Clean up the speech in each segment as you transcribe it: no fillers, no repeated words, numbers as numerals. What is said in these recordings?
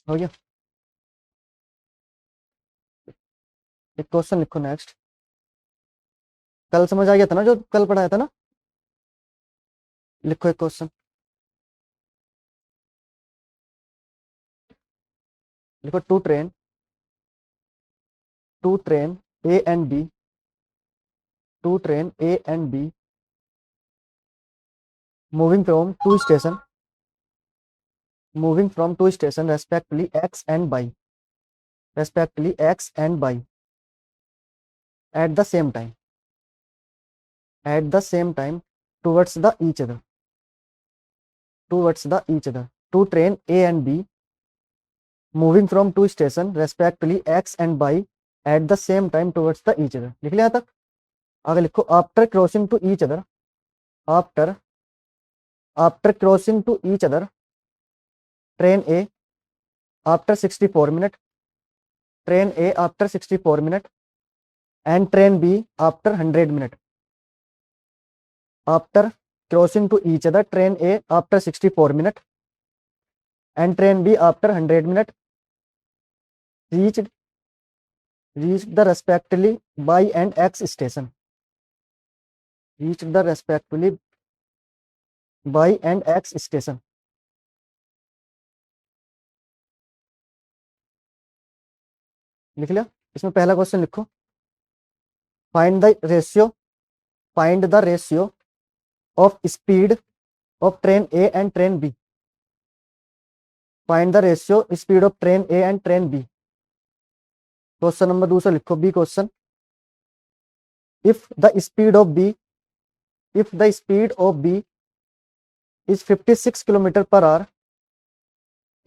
हो गया। एक क्वेश्चन लिखो नेक्स्ट। कल समझ आ गया था ना जो कल पढ़ाया था ना। लिखो एक क्वेश्चन। लिखो two train A and B two train A and B moving from two station respectively x and y at the same time towards the each other two train A and B moving from two station respectively x and y at the same time towards the each other। लिख लिया यहाँ तक। आगे लिखो after crossing to each other after after crossing to each other train A after 64 minute and train B after 100 minute। after crossing to each other train A after 64 minute and train B after 100 minute reached the respectively Y and X station लिख लिया। इसमें पहला question लिखो find the ratio of speed of train A and train B. Find the ratio speed of train A and train B. Question number दूसरा लिखो B question. If the speed of B is 56 kilometer per hour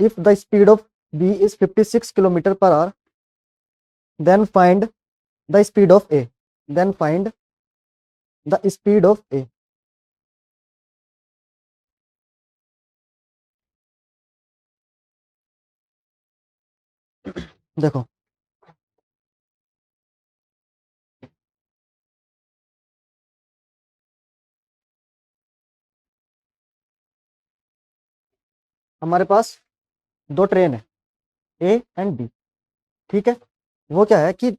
if the speed of B is 56 kilometer per hour then find the speed of A देखो हमारे पास दो train है A and B. ठीक है। वो क्या है कि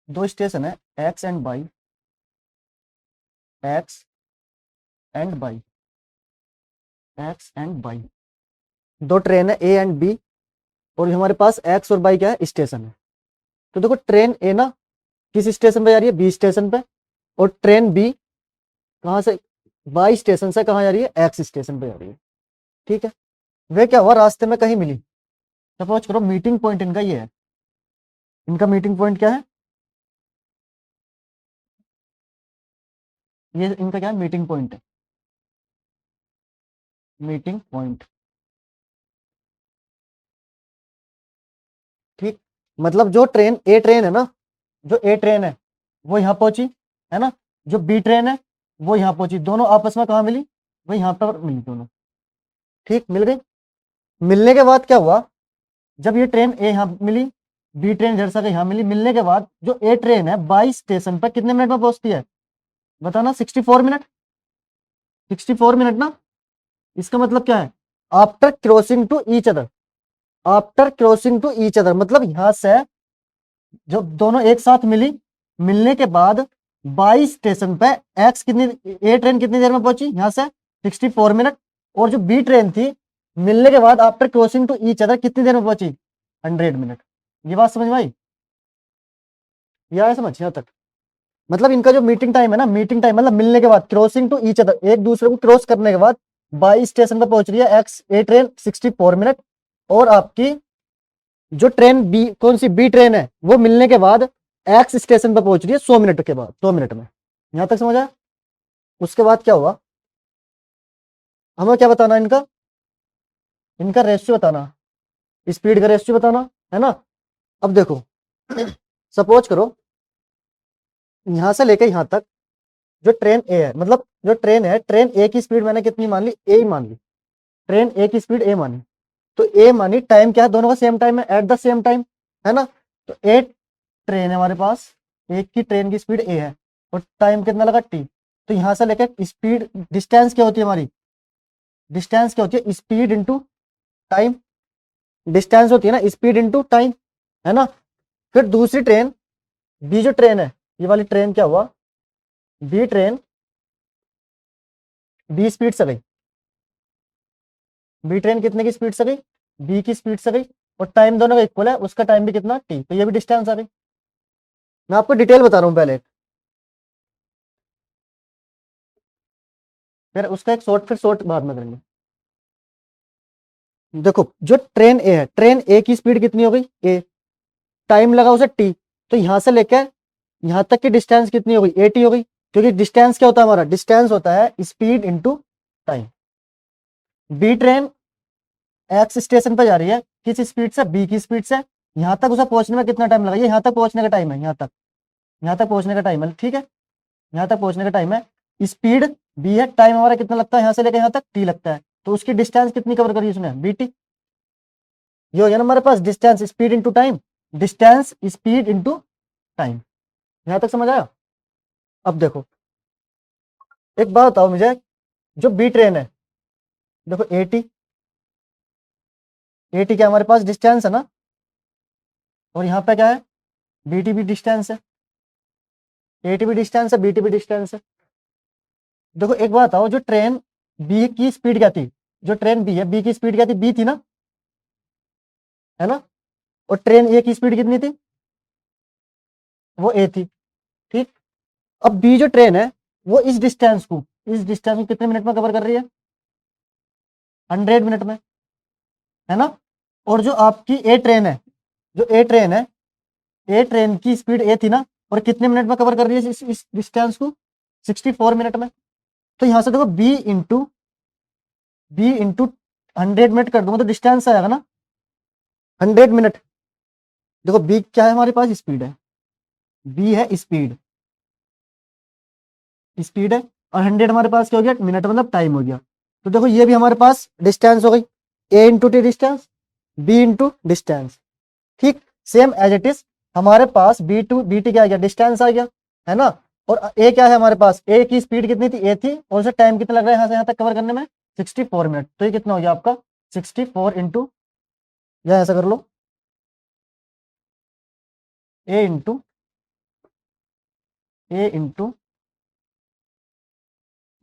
दो स्टेशन है X and Y X and Y दो ट्रेन है ए एंड बी और हमारे पास एक्स और वाई क्या है स्टेशन है। तो देखो ट्रेन ए ना किस स्टेशन पे जा रही है बी स्टेशन पे और ट्रेन बी कहाँ से वाई स्टेशन से कहाँ जा रही है एक्स स्टेशन पे जा रही है। ठीक है। वे क्या हुआ रास्ते में कहीं मिली। सपोज करो मीटिंग पॉइंट इनका ये है। इनका मीटिंग पॉइंट क्या है ये इनका क्या है मीटिंग पॉइंट है मीटिंग पॉइंट। ठीक। मतलब जो ट्रेन ए ट्रेन है ना जो ए ट्रेन है वो यहाँ पहुंची है ना। जो बी ट्रेन है वो यहाँ पहुंची दोनों आपस में कहाँ मिली वो यहाँ पर मिली दोनों। ठीक मिल गई। मिलने के बाद क्या हुआ जब ये ट्रेन ए यहाँ मिली बी ट्रेन जैसा कि यहाँ मिली मिलने के बाद जो ए ट्रेन है बाई स्टेशन पर कितने मिनट में पहुंचती है बताना 64 मिनट 64 मिनट ना। इसका मतलब क्या है after crossing to each other मतलब यहां से जब दोनों एक साथ मिलने के बाद बाई स्टेशन पे एक्स कितनी ए ट्रेन कितनी देर में पहुंची यहां से 64 मिनट और जो बी ट्रेन थी मिलने के बाद after crossing to each other कितनी देर में पहुंची 100 मिनट। ये बात समझ में आई या समझ यहाँ तक। मतलब इनका जो मीटिंग टाइम है ना मीटिंग टाइम मतलब मिलने के बाद क्रॉसिंग टू ईच अदर एक दूसरे को क्रॉस करने के बाद बाई स्टेशन पर पहुंच रही है एक्स ए ट्रेन 64 मिनट और आपकी जो ट्रेन बी कौन सी बी ट्रेन है वो मिलने के बाद एक्स स्टेशन पर पहुंच रही है 100 मिनट के बाद 100 मिनट में। यहां तक समझ आया। उसके बाद क्या हुआ हमें क्या बताना इनका रेशियो बताना स्पीड का रेशियो बताना है ना। अब देखो सपोज करो यहां से लेकर यहां तक जो ट्रेन ए है मतलब जो ट्रेन है ट्रेन ए की स्पीड मैंने कितनी मान ली ए ही मान ली। ट्रेन ए की स्पीड ए मानी तो ए मानी टाइम क्या है दोनों का सेम टाइम है एट द सेम टाइम है ना। तो ए ट्रेन है हमारे पास एक की ट्रेन की स्पीड ए है और टाइम कितना लगा टी। तो यहां से लेकर स्पीड डिस्टेंस क्या होती है हमारी डिस्टेंस क्या होती है स्पीड इंटू टाइम डिस्टेंस होती है ना स्पीड इनटू टाइम, है ना। फिर दूसरी ट्रेन, बी जो ट्रेन है, ये वाली ट्रेन क्या हुआ, बी ट्रेन बी स्पीड से गई, बी ट्रेन कितने की स्पीड से गई, बी की स्पीड से गई, और टाइम दोनों का इक्वल है, उसका टाइम भी कितना टी, तो ये भी डिस्टेंस आ गई। मैं आपको डिटेल बता रहा हूँ पहले, फिर उसका एक शॉर्ट, फिर शॉर्ट बाद में करेंगे। देखो जो ट्रेन ए है, ट्रेन ए की स्पीड कितनी हो गई, ए, टाइम लगा उसे टी, तो यहां से लेकर यहां तक की डिस्टेंस कितनी हो गई, ए टी हो गई, क्योंकि डिस्टेंस क्या होता है हमारा, डिस्टेंस होता है speed into time. B train X station पर जा रही है, किस स्पीड से, बी की स्पीड से, यहां तक उसे पहुंचने में कितना टाइम लगा, ये यहां तक पहुंचने का टाइम है, यहां तक पहुंचने का टाइम है, ठीक है, यहां तक पहुंचने का टाइम है, स्पीड बी है, टाइम हमारा कितना लगता है यहां से लेकर यहां तक, टी लगता है, तो उसकी डिस्टेंस कितनी कवर करी उसने, बी टी। ये हो गया ना हमारे पास distance speed into time, distance speed into time. यहां तक समझ आया। अब देखो एक बात बताओ मुझे, जो बी ट्रेन है, देखो एटी, एटी क्या हमारे पास डिस्टेंस है ना, और यहाँ पे क्या है, बीटी भी डिस्टेंस है, एटी भी डिस्टेंस है, बीटी भी डिस्टेंस है। देखो एक बात बताओ, जो ट्रेन बी की स्पीड क्या थी, जो ट्रेन बी है, बी की स्पीड क्या थी, बी थी ना, है ना, और ट्रेन ए की स्पीड कितनी थी, वो ए थी, ठीक। अब बी जो ट्रेन है, वो इस डिस्टेंस को कितने मिनट में कवर कर रही है, 100 मिनट में, है ना। और जो आपकी ए ट्रेन है, जो ए ट्रेन है, ए ट्रेन की स्पीड ए थी ना, और कितने मिनट में कवर कर रही है इस डिस्टेंस को, 64 मिनट में। तो यहां से देखो बी इंटू 100 मिनट कर दूंगा तो डिस्टेंस आएगा ना 100 मिनट। देखो बी क्या है हमारे पास, स्पीड है, बी है स्पीड, स्पीड है, और 100 हमारे पास क्या हो गया, मिनट मतलब टाइम हो गया। तो देखो ये भी हमारे पास डिस्टेंस हो गई, A into T distance, B into distance, ठीक। सेम एज इट इज हमारे पास बी टू बी टी क्या आ गया, डिस्टेंस आ गया, है ना। और ए क्या है हमारे पास, ए की स्पीड कितनी थी, ए थी, और उसे टाइम कितना लग रहा है यहाँ से यहाँ तक कवर करने में, 64 मिनट। तो ये कितना हो गया आपका 64 इंटू, या ऐसा कर लो, ए इंटू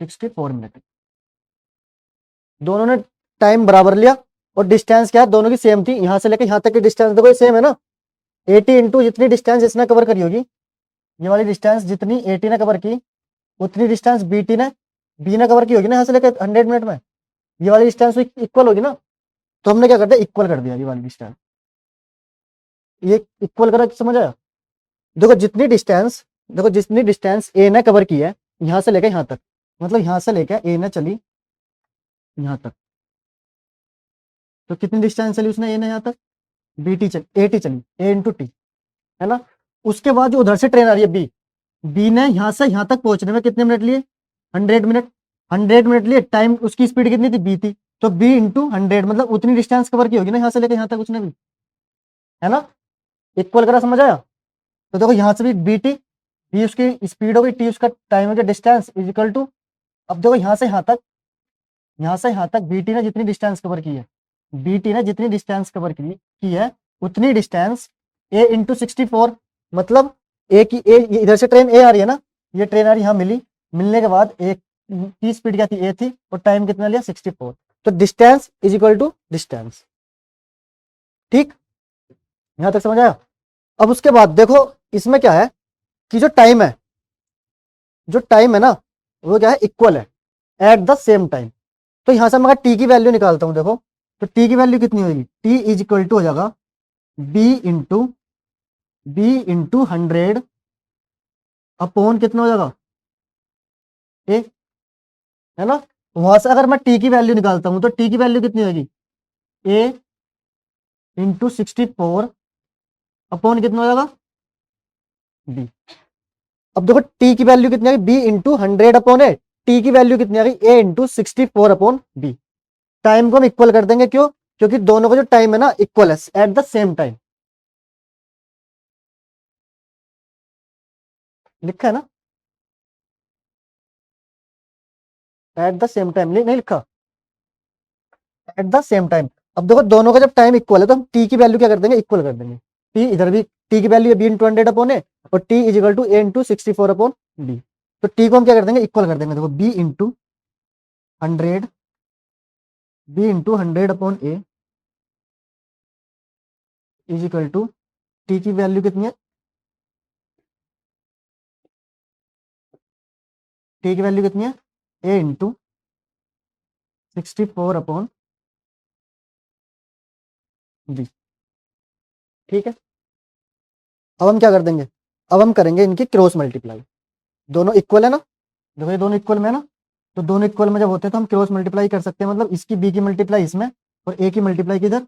64 मिनट। दोनों ने टाइम बराबर लिया, और डिस्टेंस क्या है, दोनों की सेम थी, यहां से लेकर यहां तक की डिस्टेंस देखो सेम है ना, 80 इंटू जितनी डिस्टेंस इसने कवर करी होगी, ये वाली डिस्टेंस जितनी 80 ने कवर की, उतनी डिस्टेंस बी ने कवर की होगी ना यहाँ से लेकर 100 मिनट में, ये वाली डिस्टेंस इक्वल होगी ना। तो हमने क्या कर दिया, इक्वल कर दिया ये वाली डिस्टेंस, ये इक्वल करा, समझ आया। देखो जितनी डिस्टेंस ए ने कवर की है यहां से लेकर यहां तक, मतलब यहां से लेकर ए ने चली यहां तक, तो कितनी डिस्टेंस चली उसने, ए ने यहां तक, बी टी चली, ए टी चली, ए इंटू टी, है ना। उसके बाद जो उधर से ट्रेन आ रही है बी ने यहां से यहां तक पहुंचने में कितने मिनट लिए, 100 मिनट, 100 मिनट लिए, टाइम उसकी स्पीड कितनी थी, बी थी, तो बी इंटू 100 मतलब उतनी डिस्टेंस कवर की होगी ना यहाँ से लेकर यहाँ तक उसने भी, है ना। इक्वल करा, समझ आया। तो देखो यहाँ से भी बी टी, बी उसकी स्पीड हो गई, टी उसका टाइम हो गया, डिस्टेंस इज इक्वल टू, अब देखो यहाँ से यहाँ तक, यहाँ से यहाँ तक बीटी ने जितनी डिस्टेंस कवर की है, बीटी ने जितनी डिस्टेंस कवर की है, उतनी डिस्टेंस ए इंटू 64, मतलब ए की ए, इधर से ट्रेन ए आ रही है ना, ये ट्रेन आ रही यहाँ मिली, मिलने के बाद ए की स्पीड क्या थी, ए थी, और टाइम कितना लिया 64, तो distance is equal to distance, ठीक। यहां तक समझ आया। अब उसके बाद देखो इसमें क्या है कि जो टाइम है ना, वो क्या है, इक्वल है एट द सेम टाइम। तो यहां से मैं टी की वैल्यू निकालता हूं, देखो तो टी की वैल्यू कितनी होगी, टी इज इक्वल टू हो जाएगा बी इंटू 100 अपॉन कितना हो जाएगा, ए, है ना। वहां से अगर मैं टी की वैल्यू निकालता हूं तो टी की वैल्यू कितनी होगी, ए इंटू 64 अपॉन कितना हो जाएगा, बी। अब देखो टी की वैल्यू कितनी आ गई, बी इंटू 100 अपॉन ए, टी की वैल्यू कितनी आ गई, A into 64 upon B. Time को हम इक्वल कर देंगे, क्यों, क्योंकि दोनों का जो टाइम है ना इक्वल है एट द सेम टाइम, लिखा है ना, एट द सेम टाइम नहीं लिखा, एट द सेम टाइम। अब देखो दोनों का जब टाइम इक्वल है तो हम टी की वैल्यू क्या कर देंगे, इक्वल कर देंगे। टी इधर भी टी की वैल्यू है बी इंटू 100 अपॉन ए, और T is equal to A into 64 upon B. तो टी को हम क्या कर देंगे, इक्वल कर देंगे। देखो B into 100, B into 100 upon A is equal to T की वैल्यू कितनी है, टी की वैल्यू कितनी है, ए इंटू 64 अपॉन बी। ठीक है, अब हम क्या कर देंगे, अब हम करेंगे इनकी क्रॉस मल्टीप्लाई। दोनों इक्वल है ना, देखो ये दोनों इक्वल में है ना, तो दोनों इक्वल में जब होते हैं तो हम क्रॉस मल्टीप्लाई कर सकते हैं, मतलब इसकी बी की मल्टीप्लाई इसमें और ए की मल्टीप्लाई किधर,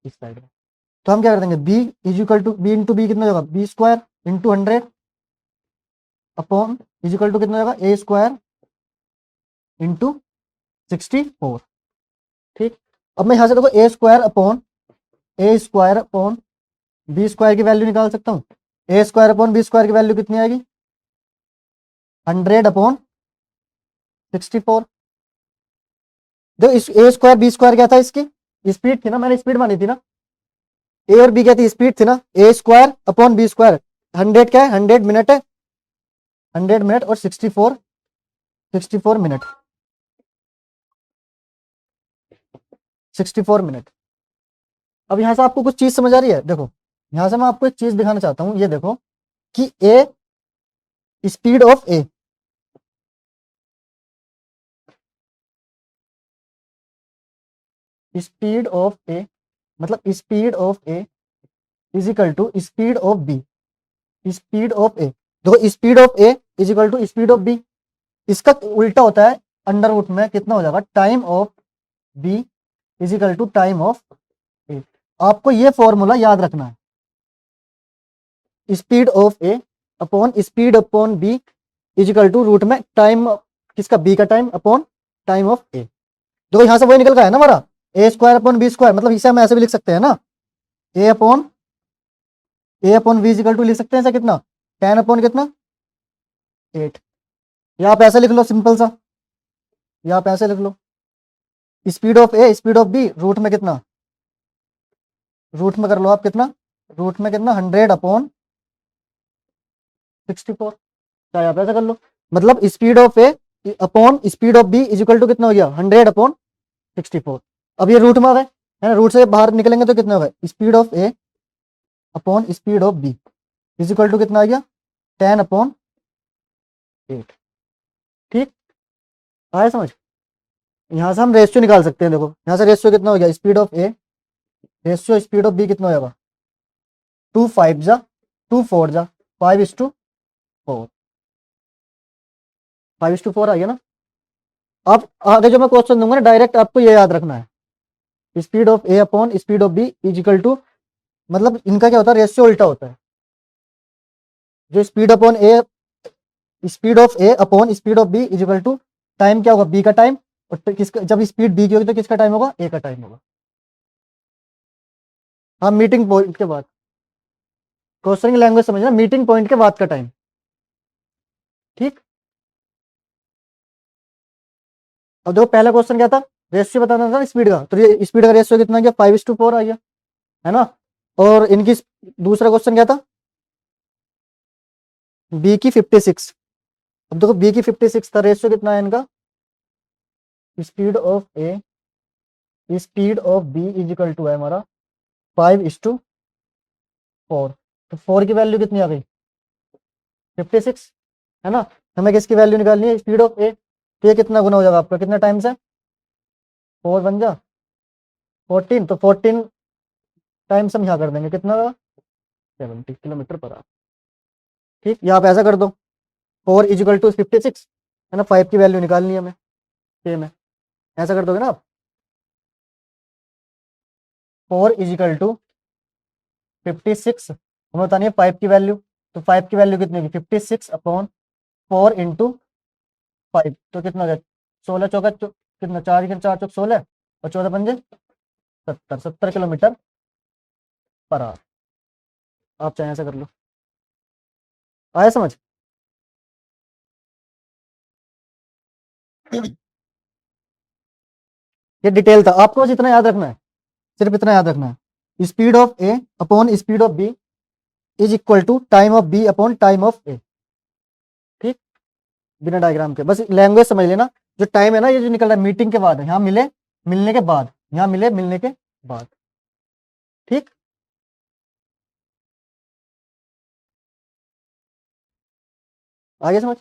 इस साइड में। तो हम क्या कर देंगे, B is equal to B into B कितना होगा, B square into 100 upon is equal to कितना होगा, ए स्क्वायर इंटू 64। ठीक, अब मैं यहाँ से देखो ए स्क्वायर अपॉन बी स्क्वायर की वैल्यू निकाल सकता हूँ। ए स्क्वायर अपॉन बी स्क्वायर की वैल्यू कितनी आएगी, 100 अपॉन 64। जो इस ए स्क्वायर बी स्क्वायर क्या था, इसकी स्पीड थी ना, मैंने स्पीड मानी थी ना, ए और बी क्या थी, स्पीड थी ना, ए स्क्वायर अपॉन बी स्क्वायर। 100 क्या है, 100 मिनट है, 100 मिनट और 64 मिनट, 64 मिनट। अब यहां से आपको कुछ चीज समझ आ रही है, देखो यहां से मैं आपको एक चीज दिखाना चाहता हूं, ये देखो कि A speed of A, speed of A मतलब speed of A is equal to speed of B, speed of A. देखो speed of A is equal to speed of B, इसका उल्टा होता है, अंडर रूट में कितना हो जाएगा, time of B is equal to time of A. आपको ये फॉर्मूला याद रखना है, speed of A upon speed upon B is equal to root में टाइम किसका, बी का time upon time of A. देखो यहां से वही निकल का है ना हमारा, A square upon B square, मतलब इसे हम ऐसे भी लिख सकते हैं ना, A upon B is equal to लिख सकते हैं ऐसा, कितना 10 अपॉन कितना 8, या आप ऐसे लिख लो सिंपल सा, या आप ऐसे लिख लो speed of A speed of B root में कितना, रूट में कर लो आप कितना, रूट में कितना 100 अपॉन 64, चाहे आप ऐसा कर लो, मतलब speed of A upon speed of B is equal to कितना हो गया, 100 अपॉन 64। अब ये रूट में आ गए है ना, रूट से बाहर निकलेंगे तो कितना होगा, speed of A upon speed of B is equal to कितना आ गया, 10 अपॉन 8। ठीक, आया समझ। यहां से हम रेशियो निकाल सकते हैं, देखो यहां से रेशियो कितना हो गया, speed of A ratio speed of B कितना हो जाएगा, 2 5 जा 2 4 जा 5:4, 5:4 आ गया ना। अब आगे जो मैं क्वेश्चन दूंगा ना, डायरेक्ट आपको ये याद रखना है, speed of A upon speed of B is equal to, मतलब इनका क्या होता है, रेशियो उल्टा होता है। जो speed of A upon speed of B is equal to time क्या होगा, बी का टाइम, और किसका, जब स्पीड बी की होगी तो किसका टाइम होगा, ए का टाइम होगा। हाँ, मीटिंग पॉइंट के बाद, क्वेश्चन की लैंग्वेज समझना, मीटिंग पॉइंट के बाद का टाइम। ठीक, अब देखो पहला क्वेश्चन क्या था, रेशियो बताना था स्पीड का, तो ये स्पीड का रेशियो कितना गया, 5:4 आ गया है ना। और इनकी दूसरा क्वेश्चन क्या था, बी की 56। अब देखो बी की 56 था, रेशियो कितना है इनका, speed of A speed of B is equal to है हमारा 5:4। तो 4 की वैल्यू कितनी आ गई, 56 है ना। हमें किसकी वैल्यू निकालनी है, स्पीड ऑफ ए, तो ये कितना गुना हो जाएगा आपका, कितने टाइम से, 4 बन जा 14, तो 14 टाइम्स हम यहाँ कर देंगे, कितना 70 किलोमीटर पर आवर। ठीक, या आप ऐसा कर दो, 4 इज इक्वल टू 56 है ना, 5 की वैल्यू निकालनी है हमें, सेम है, ऐसा कर दोगे ना आप, 4 इज इक्वल टू 56, हमें बतानी है 5 की वैल्यू, तो 5 की वैल्यू कितनी होगी, 56 अपॉन 4 इंटू 5, तो कितना हो गया, 16 चौका कितना, 4 के 4 चौक 16 और 14 पंजे 70 किलोमीटर पर आवर। आप चाहे ऐसा कर लो, आया समझ। ये डिटेल था, आपको बस इतना याद रखना है, सिर्फ इतना याद रखना है, speed of A upon speed of B is equal to time of B upon time of A. ठीक, बिना डायग्राम के, बस लैंग्वेज समझ लेना। जो टाइम है ना, ये जो निकल रहा है मीटिंग के बाद, यहाँ मिले मिलने के बाद, यहाँ मिले मिलने के बाद। ठीक, आगे समझ,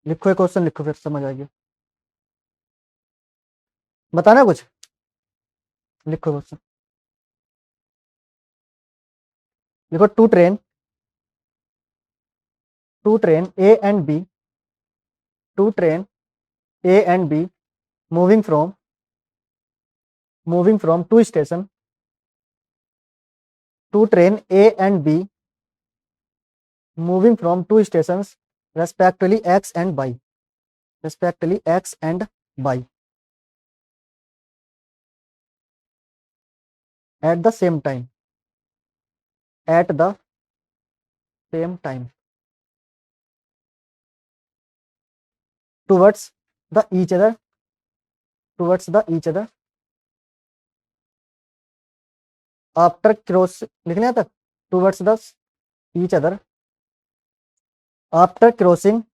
लिखो एक क्वेश्चन लिखो, फिर समझ आएगी। बताना कुछ, लिखो क्वेश्चन। देखो, two train A and B, two train A and B moving from two station, two train A and B moving from two stations respectively X and Y, respectively X and Y at the same time, at the same time towards the each other, towards the each other after cross, लिखने आता, towards the each other after crossing,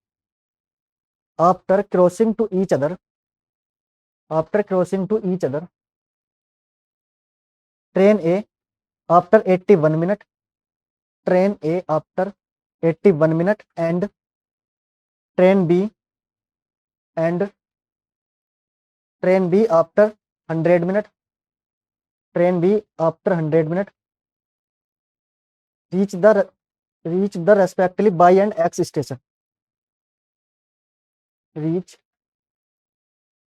after crossing to each other, after crossing to each other, train A after 81 minute, train A after 81 minute and train B and train B after 100 minute, train B after 100 minute reach the respectively Y and X station, reach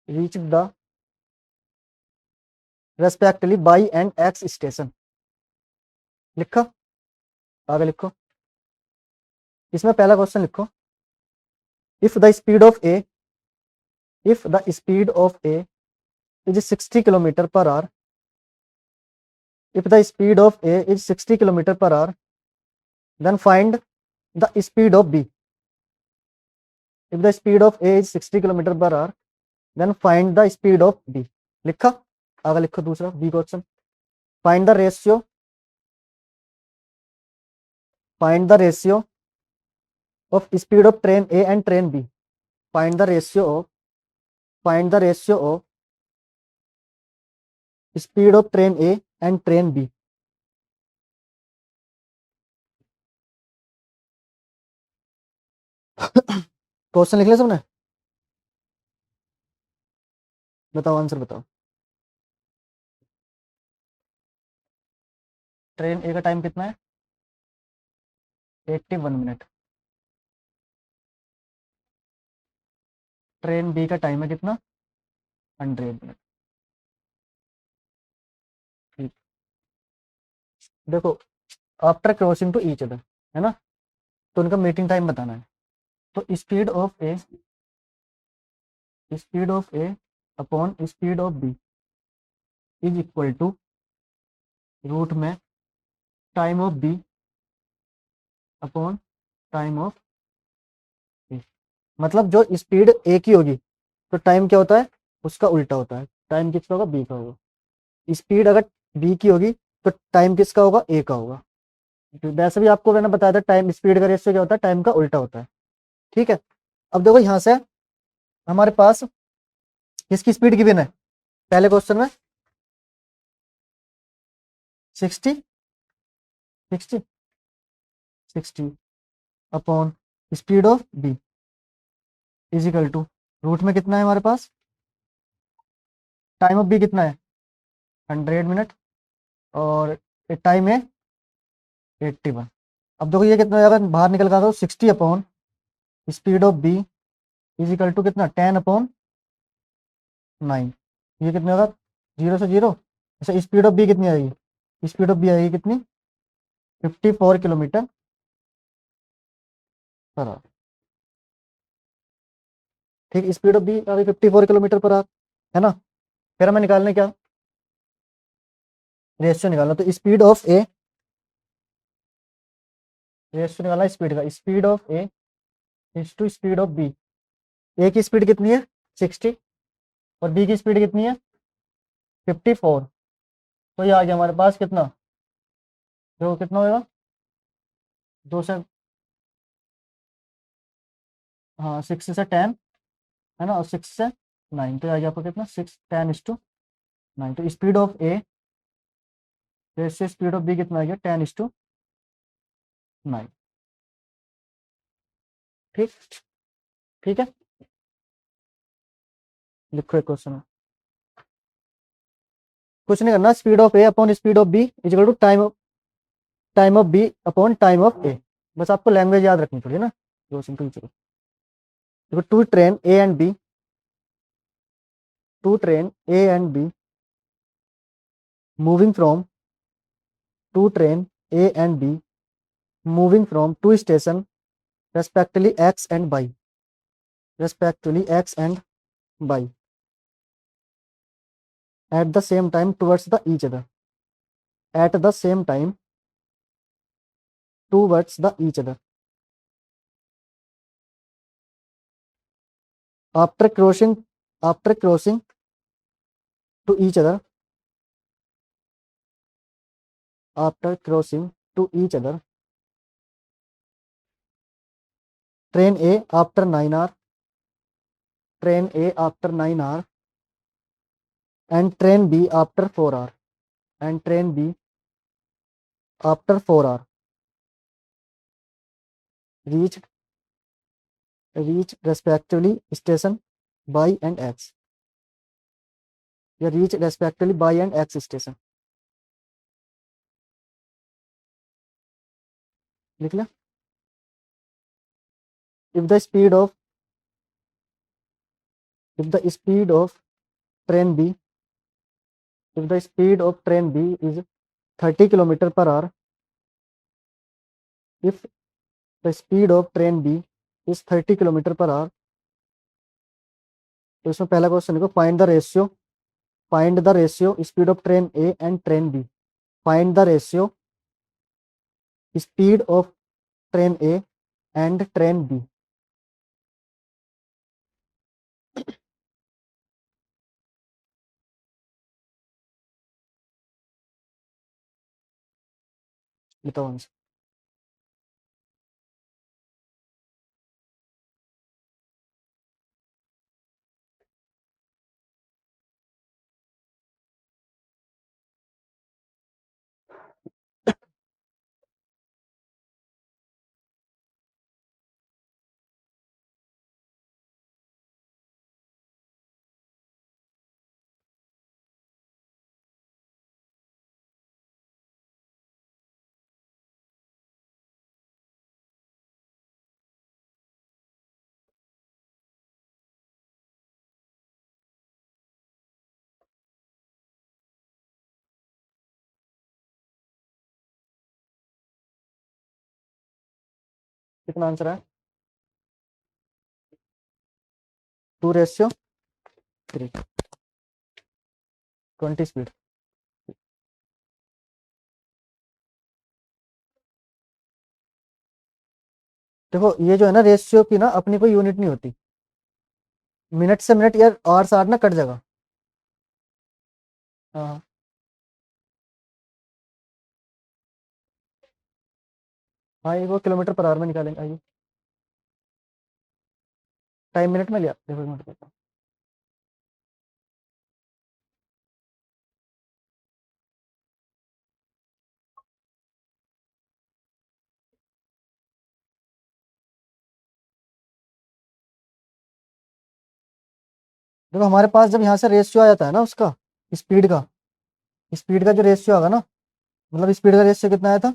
the respectively Y and X station। लिखो, आगे लिखो। इसमें पहला question लिखो, if the speed of A is 60 km per hour, if the speed of A is 60 km per hour, then find the speed of B। if the speed of A is 60 km per hour, then find the speed of B। लिखा, आगे लिखो दूसरा B question, find the ratio of speed of train A and train B, find the ratio of speed of train A and train B। Question लिख लिया सबने, बताओ answer बताओ। Train ए का टाइम कितना है, 81 मिनट। ट्रेन बी का time है कितना, 100 मिनट। ठीक, देखो, after crossing to each other है ना, तो उनका मीटिंग टाइम बताना है। तो speed of A upon speed of B is equal to root में time of B upon time of A. मतलब जो स्पीड ए की होगी तो टाइम क्या होता है, उसका उल्टा होता है। टाइम किसका होगा, बी का होगा। स्पीड अगर बी की होगी तो टाइम किसका होगा, ए का होगा। वैसे भी आपको मैंने बताया था, टाइम स्पीड का रेशियो क्या होता है, टाइम का उल्टा होता है। ठीक है, अब देखो यहाँ से हमारे पास किसकी स्पीड गिवन है, पहले क्वेश्चन में 60 upon speed of B is equal to root में कितना है हमारे पास, टाइम ऑफ बी कितना है 100 मिनट और टाइम है 81। अब देखो ये कितना अगर बाहर निकल गया तो 60 upon speed of B is equal to कितना 10 अपॉन 9। ये कितने होगा, 0 से 0। अच्छा, स्पीड ऑफ बी कितनी आएगी, स्पीड ऑफ बी आएगी कितनी, 54 किलोमीटर पर आवर। ठीक, स्पीड ऑफ बी अभी 54 किलोमीटर पर आवर है ना। फिर हमें निकालने क्या, रेशियो निकालना। तो स्पीड ऑफ ए, रेशियो निकालना स्पीड का, speed of A is to speed of B. A की स्पीड कितनी है 60 और बी की स्पीड कितनी है 54, तो ये आ गया हमारे पास कितना, जो कितना होगा, 2 से, हाँ 6 से 10 है ना, और 6 से 9, तो ये आ गया आपका कितना, 6 10:9, तो स्पीड ऑफ ए से स्पीड ऑफ बी कितना आ गया, 10:9। ठीक, ठीक है, लिखो एक क्वेश्चन। कुछ नहीं करना, speed of A upon speed of B is equal to time of B upon time of A, बस आपको लैंग्वेज याद रखनी पड़ेगी ना, जो सिंपल चलो। देखो two train A and B moving from two train A and B moving from two station respectively x and y at the same time towards the each other at the same time towards the each other after crossing to each other after crossing to each other train A after 9 hour and train B after 4 hour and train B after 4 hour reached respectively station Y and X, या reach respectively Y and X station, लिख लिया। if the speed of train B if the speed of train B is 30 kilometer per hour if the speed of train B is 30 kilometer per hour, तो इसमें पहला question देखो, find the ratio speed of train A and train B, find the ratio speed of train A and train B. बताओ answer. कितना answer है, 2:3, 20 speed. देखो ये जो है ना रेशियो की ना अपनी कोई यूनिट नहीं होती, मिनट से मिनट या आवर से आवर ना कट जाएगा। हाँ हाँ, ये वो किलोमीटर पर आवर में निकालेंगे, आइए टाइम मिनट में लिया, देखो मिनट में। देखो हमारे पास जब यहाँ से रेशियो आ जाता है ना उसका, स्पीड का जो रेशियो आएगा ना, मतलब स्पीड का रेशियो कितना आया था,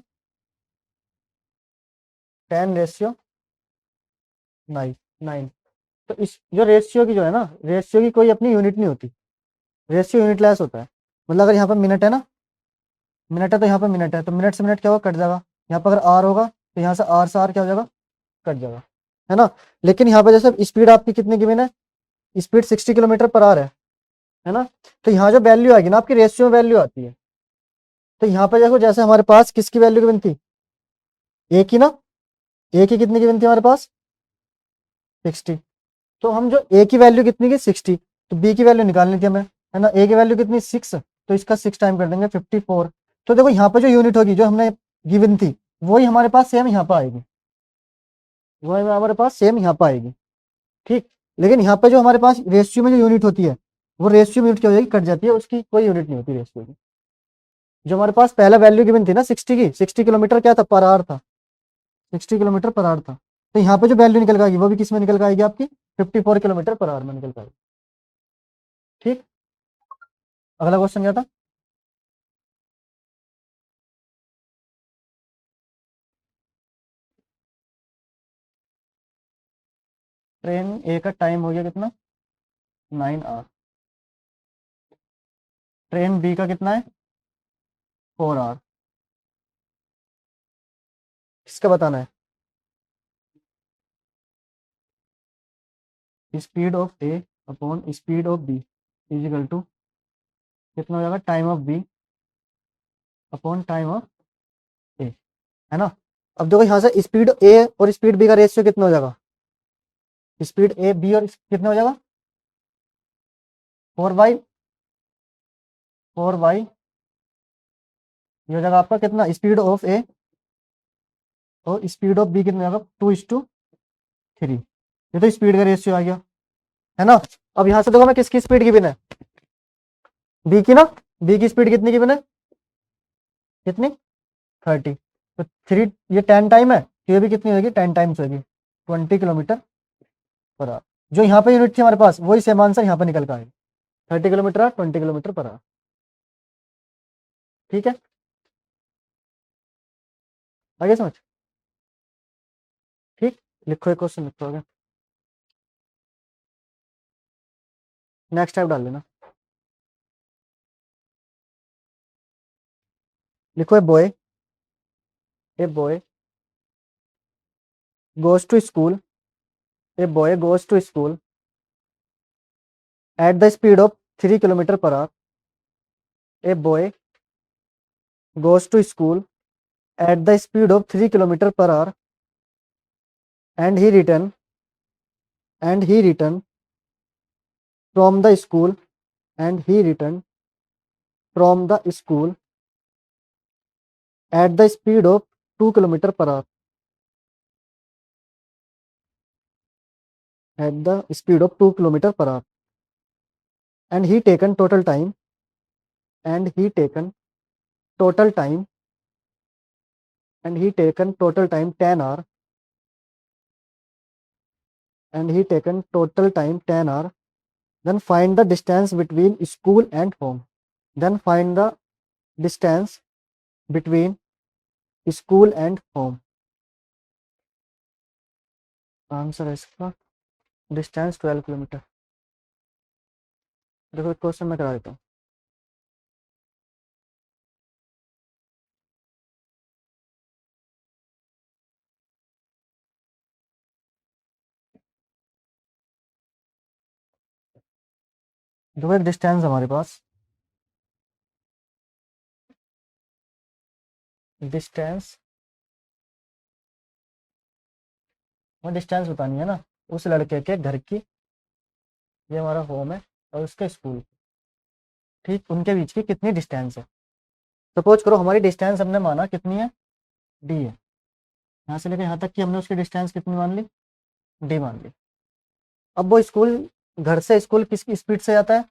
10:9। तो इस जो रेशियो की जो है ना, रेशियो की कोई अपनी यूनिट नहीं होती, रेशियो यूनिटलेस होता है। मतलब अगर यहाँ पर मिनट है ना, मिनट है तो यहाँ पर मिनट है, तो मिनट से मिनट क्या होगा, कट जाएगा। यहाँ पर अगर आर होगा तो यहाँ से आर क्या हो जाएगा, कट जाएगा, है ना। लेकिन यहाँ पर जैसे स्पीड आपकी कितनी गिवन है, स्पीड 60 किलोमीटर पर आवर है ना, तो यहाँ जो वैल्यू आएगी ना आपकी रेशियो वैल्यू आती है। तो यहाँ पर देखो जैसे हमारे पास किसकी वैल्यू गिवन थी, ए की ना, ए की कितनी गिवन थी हमारे पास, 60। तो हम जो ए की वैल्यू कितनी की 60, तो बी की वैल्यू निकालनी थी हमें, है ना, ए की वैल्यू कितनी 6, तो इसका 6 टाइम कर देंगे 54। तो देखो यहाँ पे जो यूनिट होगी जो हमने गिवन थी वही हमारे पास सेम यहाँ पे आएगी, वही हमारे पास सेम यहाँ पे आएगी, ठीक। लेकिन यहाँ पे जो हमारे पास रेशियो में जो यूनिट होती है वो रेशियो यूनिट की वजह से कट जाती है, उसकी कोई यूनिट नहीं होती रेशियो की। जो हमारे पास पहला वैल्यू गिवन थी ना 60 की, 60 किलोमीटर क्या था पर आवर था, 60 किलोमीटर पर आवर था। तो यहाँ पे जो वैल्यू निकल के आएगी वो भी किस में निकल के आएगी आपकी 54 किलोमीटर पर आवर में निकल के आएगी, ठीक। अगला क्वेश्चन क्या था? ट्रेन ए का टाइम हो गया कितना 9 आवर, ट्रेन बी का कितना है 4 आवर, किसका बताना है? Speed of A upon speed of B is equal to कितना हो जाएगा time of B upon time of A, है ना। अब देखो यहाँ से स्पीड ए और स्पीड बी का रेशियो कितना हो जाएगा, स्पीड ए बी और कितना हो जाएगा 4 बाई ये हो जाएगा आपका कितना स्पीड ऑफ ए और स्पीड ऑफ बी कितना हो जाएगा 2:3, ये तो स्पीड का रेशियो आ गया, है ना। अब यहाँ से देखो मैं किसकी स्पीड गिवन है, बी की ना, बी की स्पीड कितनी गिवन है, कितनी 30, तो 3 ये 10 टाइम है तो ये भी कितनी होगी 10 टाइम्स होगी 20 किलोमीटर पर आवर। जो यहाँ पे यूनिट थी हमारे पास वही सेम आंसर यहाँ पे निकल का आएगा 30 किलोमीटर 20 किलोमीटर पर आवर, ठीक है। आगे समझ, ठीक। लिखो एक क्वेश्चन लिखो आगे, नेक्स्ट टाइप डाल लेना। लिखो A boy goes to school, a boy goes to school at the speed of 3 kilometer per hour, a boy goes to school at the speed of 3 kilometer per hour and he return from the school and he returned from the school at the speed of 2 kilometer per hour, at the speed of 2 kilometer per hour, and he taken total time and he taken total time and he taken total time 10 hour and he taken total time 10 hour. Then find the distance between school and home, then find the distance between school and home। Answer है इसका distance 12 kilometre. देखो question मैं करा देता हूँ, देखो एक distance हमारे पास, डिस्टेंस और डिस्टेंस बतानी है ना उस लड़के के घर की, ये हमारा होम है, और उसके स्कूल, ठीक, उनके बीच की कितनी डिस्टेंस है। सपोज करो हमारी डिस्टेंस हमने माना कितनी है डी है, यहाँ से लेकर यहाँ तक की हमने उसकी डिस्टेंस कितनी मान ली डी मान ली। अब वो स्कूल घर से स्कूल किसकी स्पीड से जाता है,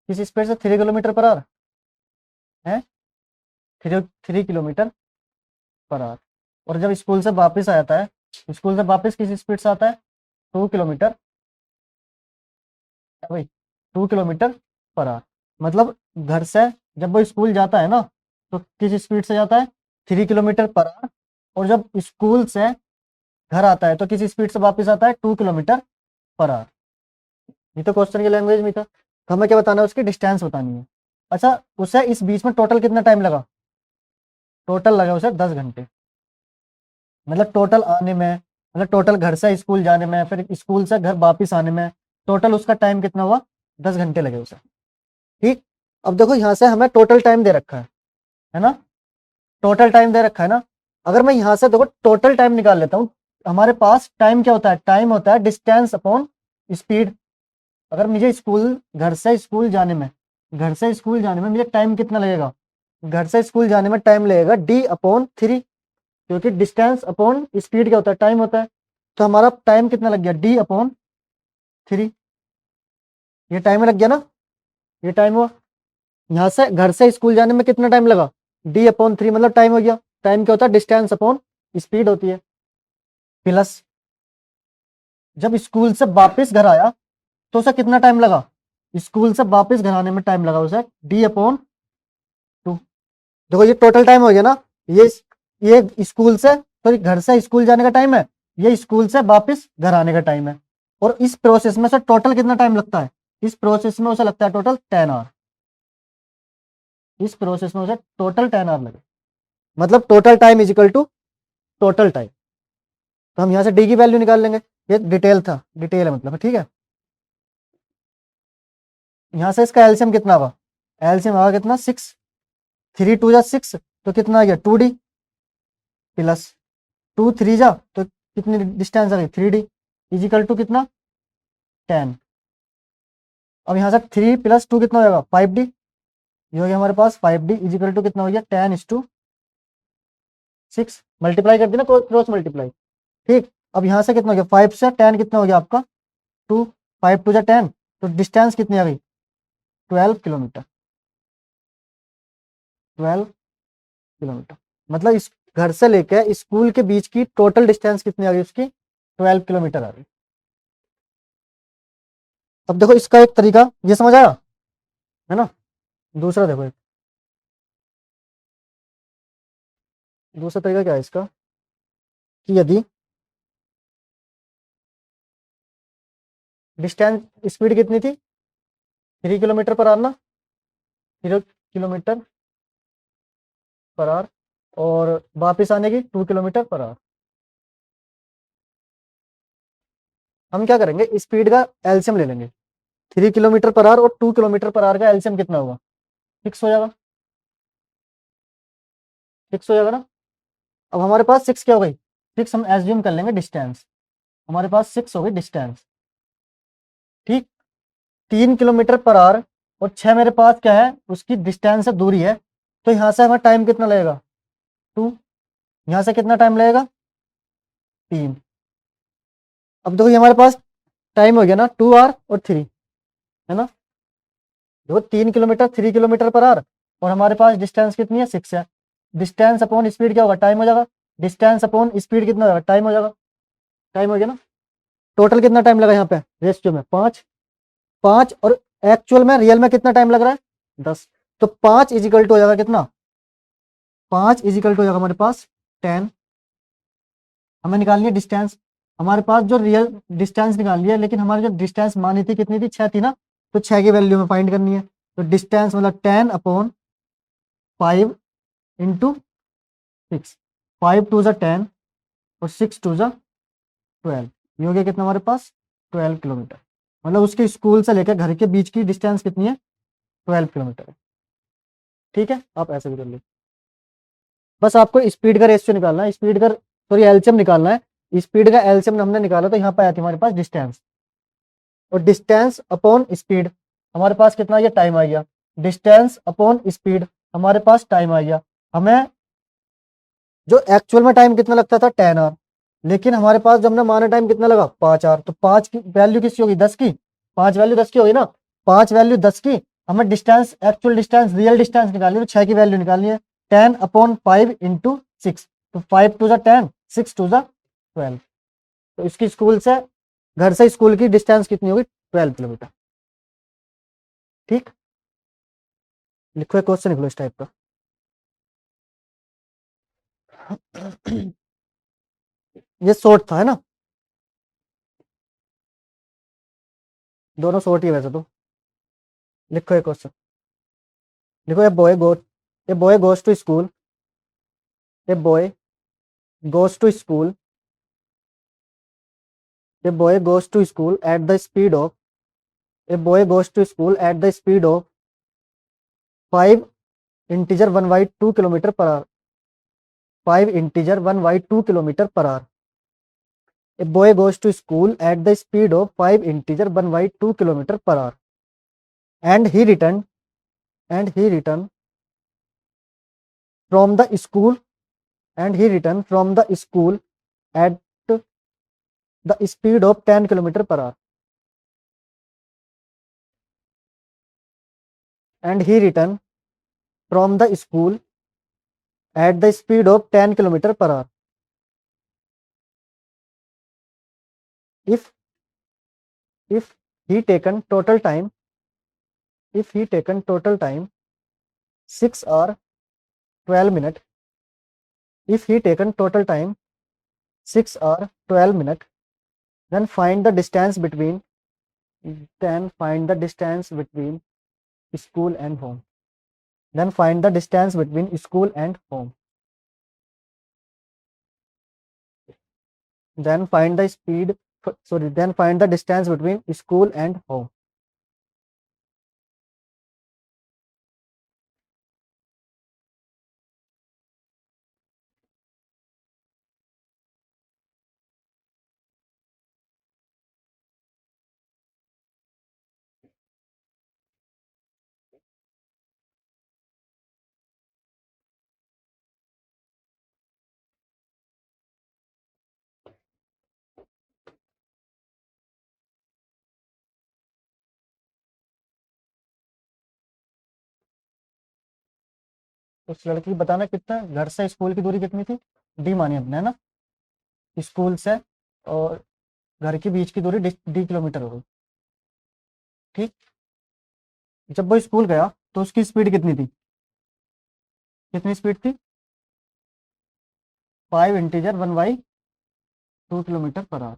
किस स्पीड से 3 किलोमीटर पर आवर है, 3 किलोमीटर पर आवर। और जब स्कूल से वापस आ जाता है, स्कूल से वापस किस स्पीड से आता है 2 किलोमीटर, भाई 2 किलोमीटर पर आवर। मतलब घर से जब वो स्कूल जाता है ना तो किस स्पीड से जाता है 3 किलोमीटर पर आवर, और जब स्कूल से घर आता है तो किस स्पीड से वापस आता है 2 किलोमीटर पर आवर। ये तो क्वेश्चन की लैंग्वेज में था, तो हमें क्या बताना है उसकी डिस्टेंस बतानी है। अच्छा उसे इस बीच में टोटल कितना टाइम लगा, टोटल लगा उसे 10 घंटे, मतलब टोटल आने में, मतलब टोटल घर से स्कूल जाने में फिर स्कूल से घर वापस आने में टोटल उसका टाइम कितना हुआ 10 घंटे लगे उसे, ठीक। अब देखो यहाँ से हमें टोटल टाइम दे रखा है ना, टोटल टाइम दे रखा है ना। अगर मैं यहाँ से देखो टोटल टाइम निकाल लेता हूँ, हमारे पास टाइम क्या होता है, टाइम होता है डिस्टेंस अपॉन स्पीड, अगर मुझे घर से स्कूल जाने में मुझे टाइम कितना लगेगा, घर से स्कूल जाने में टाइम लगेगा d/3, क्योंकि डिस्टेंस अपॉन स्पीड क्या होता है, टाइम होता है। तो हमारा टाइम कितना लग गया, d/3, ये टाइम लग गया ना, ये टाइम हुआ। यहाँ से घर से स्कूल जाने में कितना टाइम लगा, d/3 मतलब टाइम हो गया। टाइम क्या होता है, डिस्टेंस अपॉन स्पीड होती है। प्लस जब स्कूल से वापस घर आया तो उसे कितना टाइम लगा, स्कूल से वापस घर आने में टाइम लगा उसे d/2। देखो ये टोटल टाइम हो गया ना, ये स्कूल से, सॉरी घर से स्कूल जाने का टाइम है, ये स्कूल से वापस घर आने का टाइम है। और इस प्रोसेस में से टोटल कितना टाइम लगता है, इस प्रोसेस में उसे लगता है टोटल 10 आवर। इस प्रोसेस में उसे टोटल 10 आवर लगे, मतलब total time is equal to total time. तो हम यहाँ से डी की वैल्यू निकाल लेंगे, ये डिटेल था, डिटेल है मतलब, ठीक है। यहाँ से इसका एलसीएम कितना होगा, एलसीएम आएगा कितना 6, 3 2 जा 6, तो कितना आ गया 2d, प्लस 2 3 जा तो कितनी डिस्टेंस आ गई 3d, इजिकल टू कितना 10। अब यहाँ से 3 + 2 कितना हो जाएगा 5d, ये हो गया हमारे पास 5d इजिकल टू कितना हो गया 10:6, मल्टीप्लाई कर देना, क्रॉस मल्टीप्लाई, ठीक। अब यहाँ से कितना हो गया 5 से 10 कितना हो गया आपका 2, 5 2 जा 10, तो डिस्टेंस कितनी आ गई 12 किलोमीटर, 12 किलोमीटर। मतलब इस घर से लेकर स्कूल के बीच की टोटल डिस्टेंस कितनी आ गई उसकी 12 किलोमीटर आ गई। अब देखो इसका एक तरीका, ये समझ आया है ना। दूसरा देखो, एक दूसरा तरीका क्या है इसका, कि यदि डिस्टेंस स्पीड कितनी थी 3 किलोमीटर पर आवर ना, 3 किलोमीटर पर आवर, और वापस आने की 2 किलोमीटर पर आवर। हम क्या करेंगे, स्पीड का एलसीएम ले लेंगे, 3 किलोमीटर पर आवर और 2 किलोमीटर पर आवर का एलसीएम कितना होगा, फिक्स हो जाएगा, फिक्स हो जाएगा ना। अब हमारे पास 6 क्या हो गई, फिक्स हम एज्यूम कर लेंगे डिस्टेंस, हमारे पास 6 हो गई डिस्टेंस, ठीक। 3 किलोमीटर पर आवर और 6 मेरे पास क्या है, उसकी डिस्टेंस है, दूरी है। तो यहाँ से हमें टाइम कितना लगेगा 2, यहाँ से कितना टाइम लगेगा 3। अब देखो ये हमारे पास टाइम हो गया ना 2 आवर और 3, है ना। देखो 3 किलोमीटर 3 किलोमीटर पर आवर, और हमारे पास डिस्टेंस कितनी है 6 है। डिस्टेंस अपॉन स्पीड क्या होगा, टाइम हो जाएगा, डिस्टेंस अपॉन स्पीड कितना होगा, टाइम हो जाएगा, टाइम हो गया ना। टोटल कितना टाइम लगा यहाँ पे रेशियो में 5, 5, और एक्चुअल में रियल में कितना टाइम लग रहा है 10। तो 5 इजिकल टू हो जाएगा कितना, 5 इजिकल टू हो जाएगा हमारे पास 10। हमें निकालनी है डिस्टेंस, हमारे पास जो रियल डिस्टेंस निकालनी है, लेकिन हमारी जो डिस्टेंस मानी थी कितनी थी 6 थी ना, तो 6 की वैल्यू में फाइंड करनी है। तो डिस्टेंस मतलब 10/5 इंटू 6, 5 2 जा 10 और 6 2 जा 12, ये हो गया कितना हमारे पास 12 किलोमीटर। मतलब उसके स्कूल से लेकर घर के बीच की डिस्टेंस कितनी है 12 किलोमीटर है, ठीक है। आप ऐसे भी कर लो, बस आपको स्पीड का रेशियो निकालना है, स्पीड का सॉरी एलसीएम निकालना है। स्पीड का एलसीएम हमने निकाला तो यहाँ पे आया था हमारे पास डिस्टेंस, और डिस्टेंस अपॉन स्पीड हमारे पास कितना आ गया, टाइम आ गया। डिस्टेंस अपॉन स्पीड हमारे पास टाइम आ गया। हमें जो एक्चुअल में टाइम कितना लगता था 10 आवर, लेकिन हमारे पास जब हमने माना टाइम कितना लगा 5 आवर, तो 5 की वैल्यू किसकी होगी 10 की, 5 वैल्यू 10 की होगी ना, 5 वैल्यू 10 की। हमें distance actual distance real distance निकालनी है, तो 6 की वैल्यू निकालनी है 10/5 इंटू 6, तो 5 2 जा 10, 6 2 जा 12। तो इसकी स्कूल से घर से स्कूल की डिस्टेंस कितनी होगी 12 किलोमीटर, ठीक। लिखो एक क्वेश्चन लिख लो इस टाइप का। ये शॉर्ट था है ना, दोनों शॉर्ट ही है वैसे तो। लिखो एक क्वेश्चन, लिखो A boy goes to school, A boy goes to school, a boy goes to school at the speed of, a boy goes to school at the speed of 5 integer 1/2 kilometer per hour, 5 integer 1/2 kilometer per hour। A boy goes to school at the speed of 5 integer 1 by 2 kilometer per hour and he return from the school at the speed of 10 kilometer per hour and he returned from the school at the speed of 10 kilometer per hour. If he taken total time 6 hour 12 minute if he taken total time 6 hour 12 minute, then find the distance between school and home. Then find the distance between school and home. Then find the distance between school and home. उस लड़की बताना कितना घर से school की दूरी कितनी थी, डी मानी अपने, है ना। स्कूल से और घर के बीच की दूरी डी किलोमीटर हो गई। ठीक, जब वो स्कूल गया तो उसकी स्पीड कितनी थी, कितनी स्पीड थी, 5 integer 1 by 2 kilometer per our,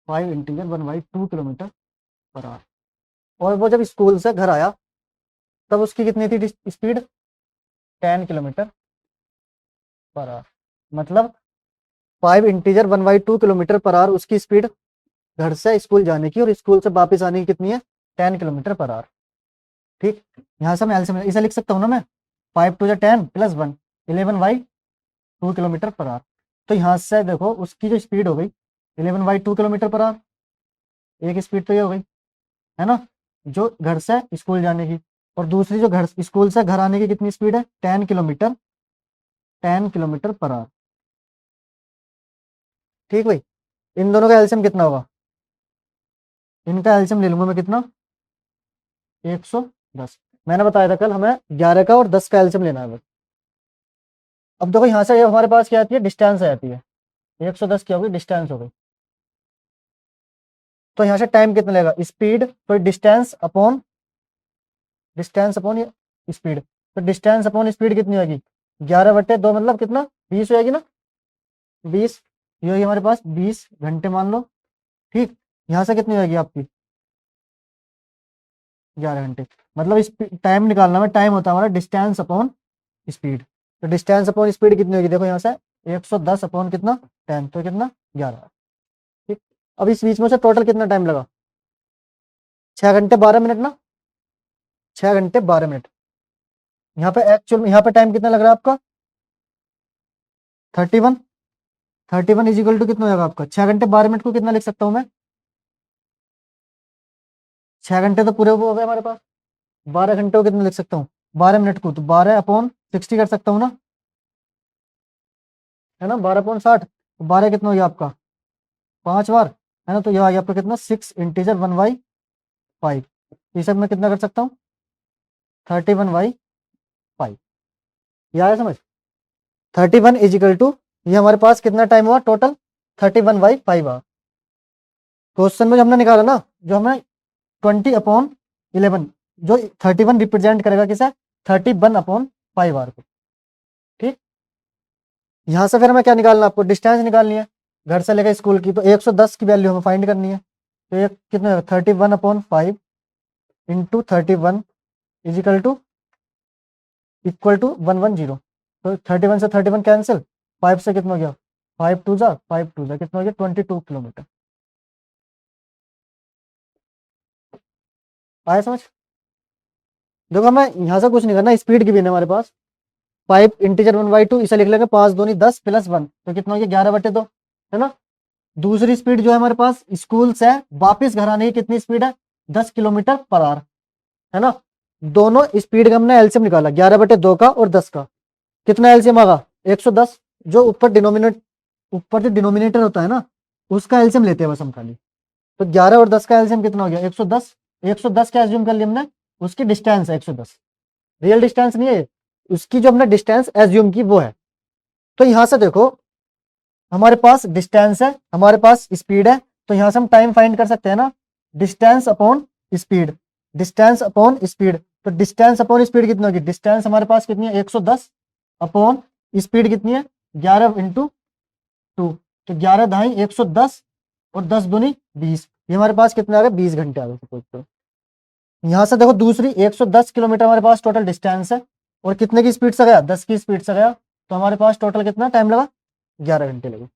5 integer 1 by 2 kilometer per our. और वो जब स्कूल से घर आया तब उसकी कितनी थी स्पीड, 10 किलोमीटर पर आवर। मतलब 5 integer 1 by 2 kilometer per our उसकी स्पीड घर से स्कूल जाने की, और स्कूल से वापस आने की कितनी है, 10 किलोमीटर पर आवर। ठीक, यहाँ से मैं एलसीएम इसे लिख सकता हूँ ना मैं, 5 to 10 + 1 11 by 2 kilometer per our. तो यहाँ से देखो उसकी जो स्पीड हो गई 11 by 2 किलोमीटर पर आवर, एक स्पीड तो ये हो गई, है ना, जो घर से स्कूल जाने की। और दूसरी जो घर स्कूल से घर आने की कितनी स्पीड है, 10 किलोमीटर पर आवर। ठीक भाई, इन दोनों का एलसीएम कितना होगा, इनका एलसीएम ले लूंगा मैं कितना, 110। मैंने बताया था कल हमें 11 का और 10 का एलसीएम लेना है बस। अब देखो यहाँ से हमारे पास क्या आती है, डिस्टेंस आ जाती है, 110 क्या होगी, डिस्टेंस हो गई। तो यहाँ से टाइम कितना लगेगा, स्पीड तो डिस्टेंस अपॉन स्पीड, तो डिस्टेंस अपॉन स्पीड कितनी होगी, 11/2 मतलब कितना, 20 हो जाएगी ना, 20 ये होगी हमारे पास 20 घंटे मान लो। ठीक, यहाँ से कितनी होगी आपकी, 11 घंटे। मतलब टाइम निकालना में, टाइम होता है हमारा डिस्टेंस अपॉन स्पीड। तो डिस्टेंस अपॉन स्पीड कितनी होगी, देखो यहाँ से 110 अपॉन कितना 10, तो कितना 11। ठीक, अब इस बीच में से टोटल कितना टाइम लगा, 6 घंटे 12 मिनट ना, 6 घंटे 12 मिनट। यहाँ पे एक्चुअल यहाँ पे टाइम कितना लग रहा है आपका, 31 इज इक्वल टू कितना होगा आपका, 6 घंटे 12 मिनट को कितना लिख सकता हूँ मैं, 6 घंटे तो पूरे वो हो गए हमारे पास, 12 घंटे को कितना लिख सकता हूँ, 12 मिनट को तो 12/60 कर सकता हूँ ना, है ना, 12/60। 12 कितना हो गया आपका, 5 बार, है ना, तो यह आ गया आपका कितना, 6 इंटीजर 1 by 5। ये सब मैं कितना कर सकता हूँ, 31/5। यह आया समझ, 31 इज इक्वल टू, ये हमारे पास कितना टाइम हुआ टोटल, 31/5 आ। क्वेश्चन में जो हमने निकाला ना, जो हमें 20/11, जो 31 रिप्रेजेंट करेगा किसे, 31/5 आर को। ठीक, यहाँ से फिर हमें क्या निकालना, आपको डिस्टेंस निकालनी है घर से लेकर स्कूल की, तो 110 की वैल्यू हमें फाइंड करनी है। तो ये कितना, 31/5 इंटू 31 इज इक्वल टू 110। तो 31 से 31 कैंसिल, 5 से कितना हो गया, 5 2 जा 5 2 जा कितना हो गया, 22 किलोमीटर। आया समझ। देखो हमें यहाँ से कुछ नहीं करना, स्पीड की भी है हमारे पास, 5 इंटीजर 1/2 इसे लिख लेंगे, 5 दूनी 10 + 1 तो कितना हो गया, 11/2, है ना। दूसरी स्पीड जो है हमारे पास स्कूल से वापस घर आने की कितनी स्पीड है, 10 किलोमीटर पर आवर, है ना। दोनों स्पीड का हमने एलसीएम निकाला, 11/2 का और 10 का, कितना एलसीएम आगा 110। जो ऊपर जो डिनोमिनेटर होता है ना, उसका एलसीएम लेते हैं बस हम खाली। तो 11 और 10 का एलसीएम कितना हो गया 110। 110 क्या एज्यूम कर लिया हमने, उसकी डिस्टेंस है 110, रियल डिस्टेंस नहीं है, उसकी जो हमने डिस्टेंस एज्यूम की वो है। तो यहां से देखो हमारे पास डिस्टेंस है, हमारे पास स्पीड है, तो यहां से हम टाइम फाइंड कर सकते हैं ना, distance upon speed, distance upon speed. तो डिस्टेंस अपॉन स्पीड कितनी होगी, डिस्टेंस हमारे पास कितनी है 110 अपॉन स्पीड कितनी है 11 इंटू 2, तो 11 ढाई 110 और 10 दूनी 20, ये हमारे पास कितने आ गए 20 घंटे आ गए। सपोज करो यहां से देखो दूसरी 110 किलोमीटर हमारे पास टोटल डिस्टेंस है, और कितने की स्पीड से गया 10 की स्पीड से गया, तो हमारे पास टोटल कितना टाइम लगा 11 घंटे लगे।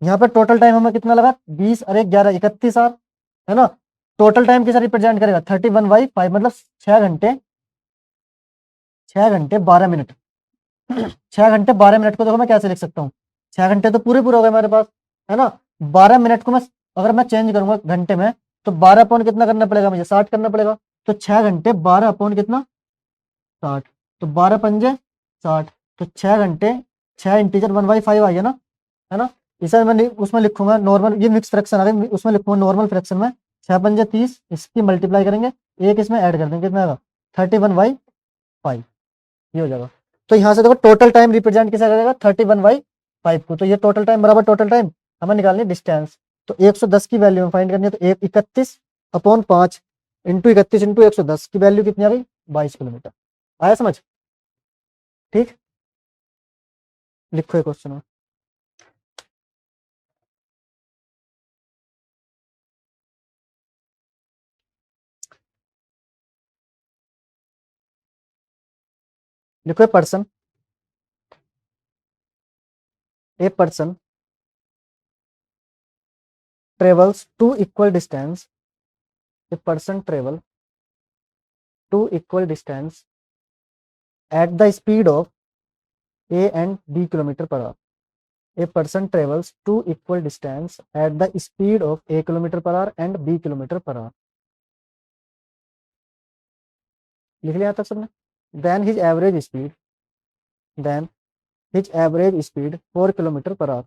यहाँ पर टोटल टाइम हमें कितना लगा 20 अरे 11 31 आवर, है ना। टोटल टाइम किसे रिप्रेजेंट करेगा 31/5, मतलब 6 घंटे 12 मिनट 6 घंटे 12 मिनट को देखो मैं कैसे लिख सकता हूँ, 6 घंटे तो पूरे पूरे हो गए हमारे पास, है ना। 12 मिनट को मैं अगर मैं चेंज करूंगा घंटे में, तो 12 अपॉन कितना करना पड़ेगा मुझे 60 करना पड़ेगा। तो 6 घंटे 12 अपॉन कितना 60, तो 12 पंजे 60, तो 6 घंटे 6 इंटीजर 1/5 आ गया ना, है ना। इसे मैं उसमें लिखूंगा नॉर्मल, ये मिक्स फ्रैक्शन आ गया, उसमें लिखूंगा नॉर्मल फ्रैक्शन में 6 पंजे 30, इसकी मल्टीप्लाई करेंगे, एक इसमें ऐड कर देंगे, कितना आएगा 31/5, ये हो जाएगा। तो यहाँ से देखो टोटल टाइम रिप्रेजेंट किसे करेगा 31/5 को, तो ये टोटल टाइम बराबर टोटल टाइम हमें निकालनी डिस्टेंस, तो 110 की वैल्यू फाइंड करनी है, तो 31 अपॉन 5 इंटू 31 इंटू 110 की वैल्यू कितनी आ गई 22 किलोमीटर। आया समझ, ठीक। लिखो एक क्वेश्चन में, लिखो a person travels two equal distance, a person travel two equal distance at the speed of a and b kilometer per hour. A person travels two equal distance at the speed of a kilometer per hour and b kilometer per hour. लिख लिया तक सबने। then his average speed then his average speed 4 kilometer per hour,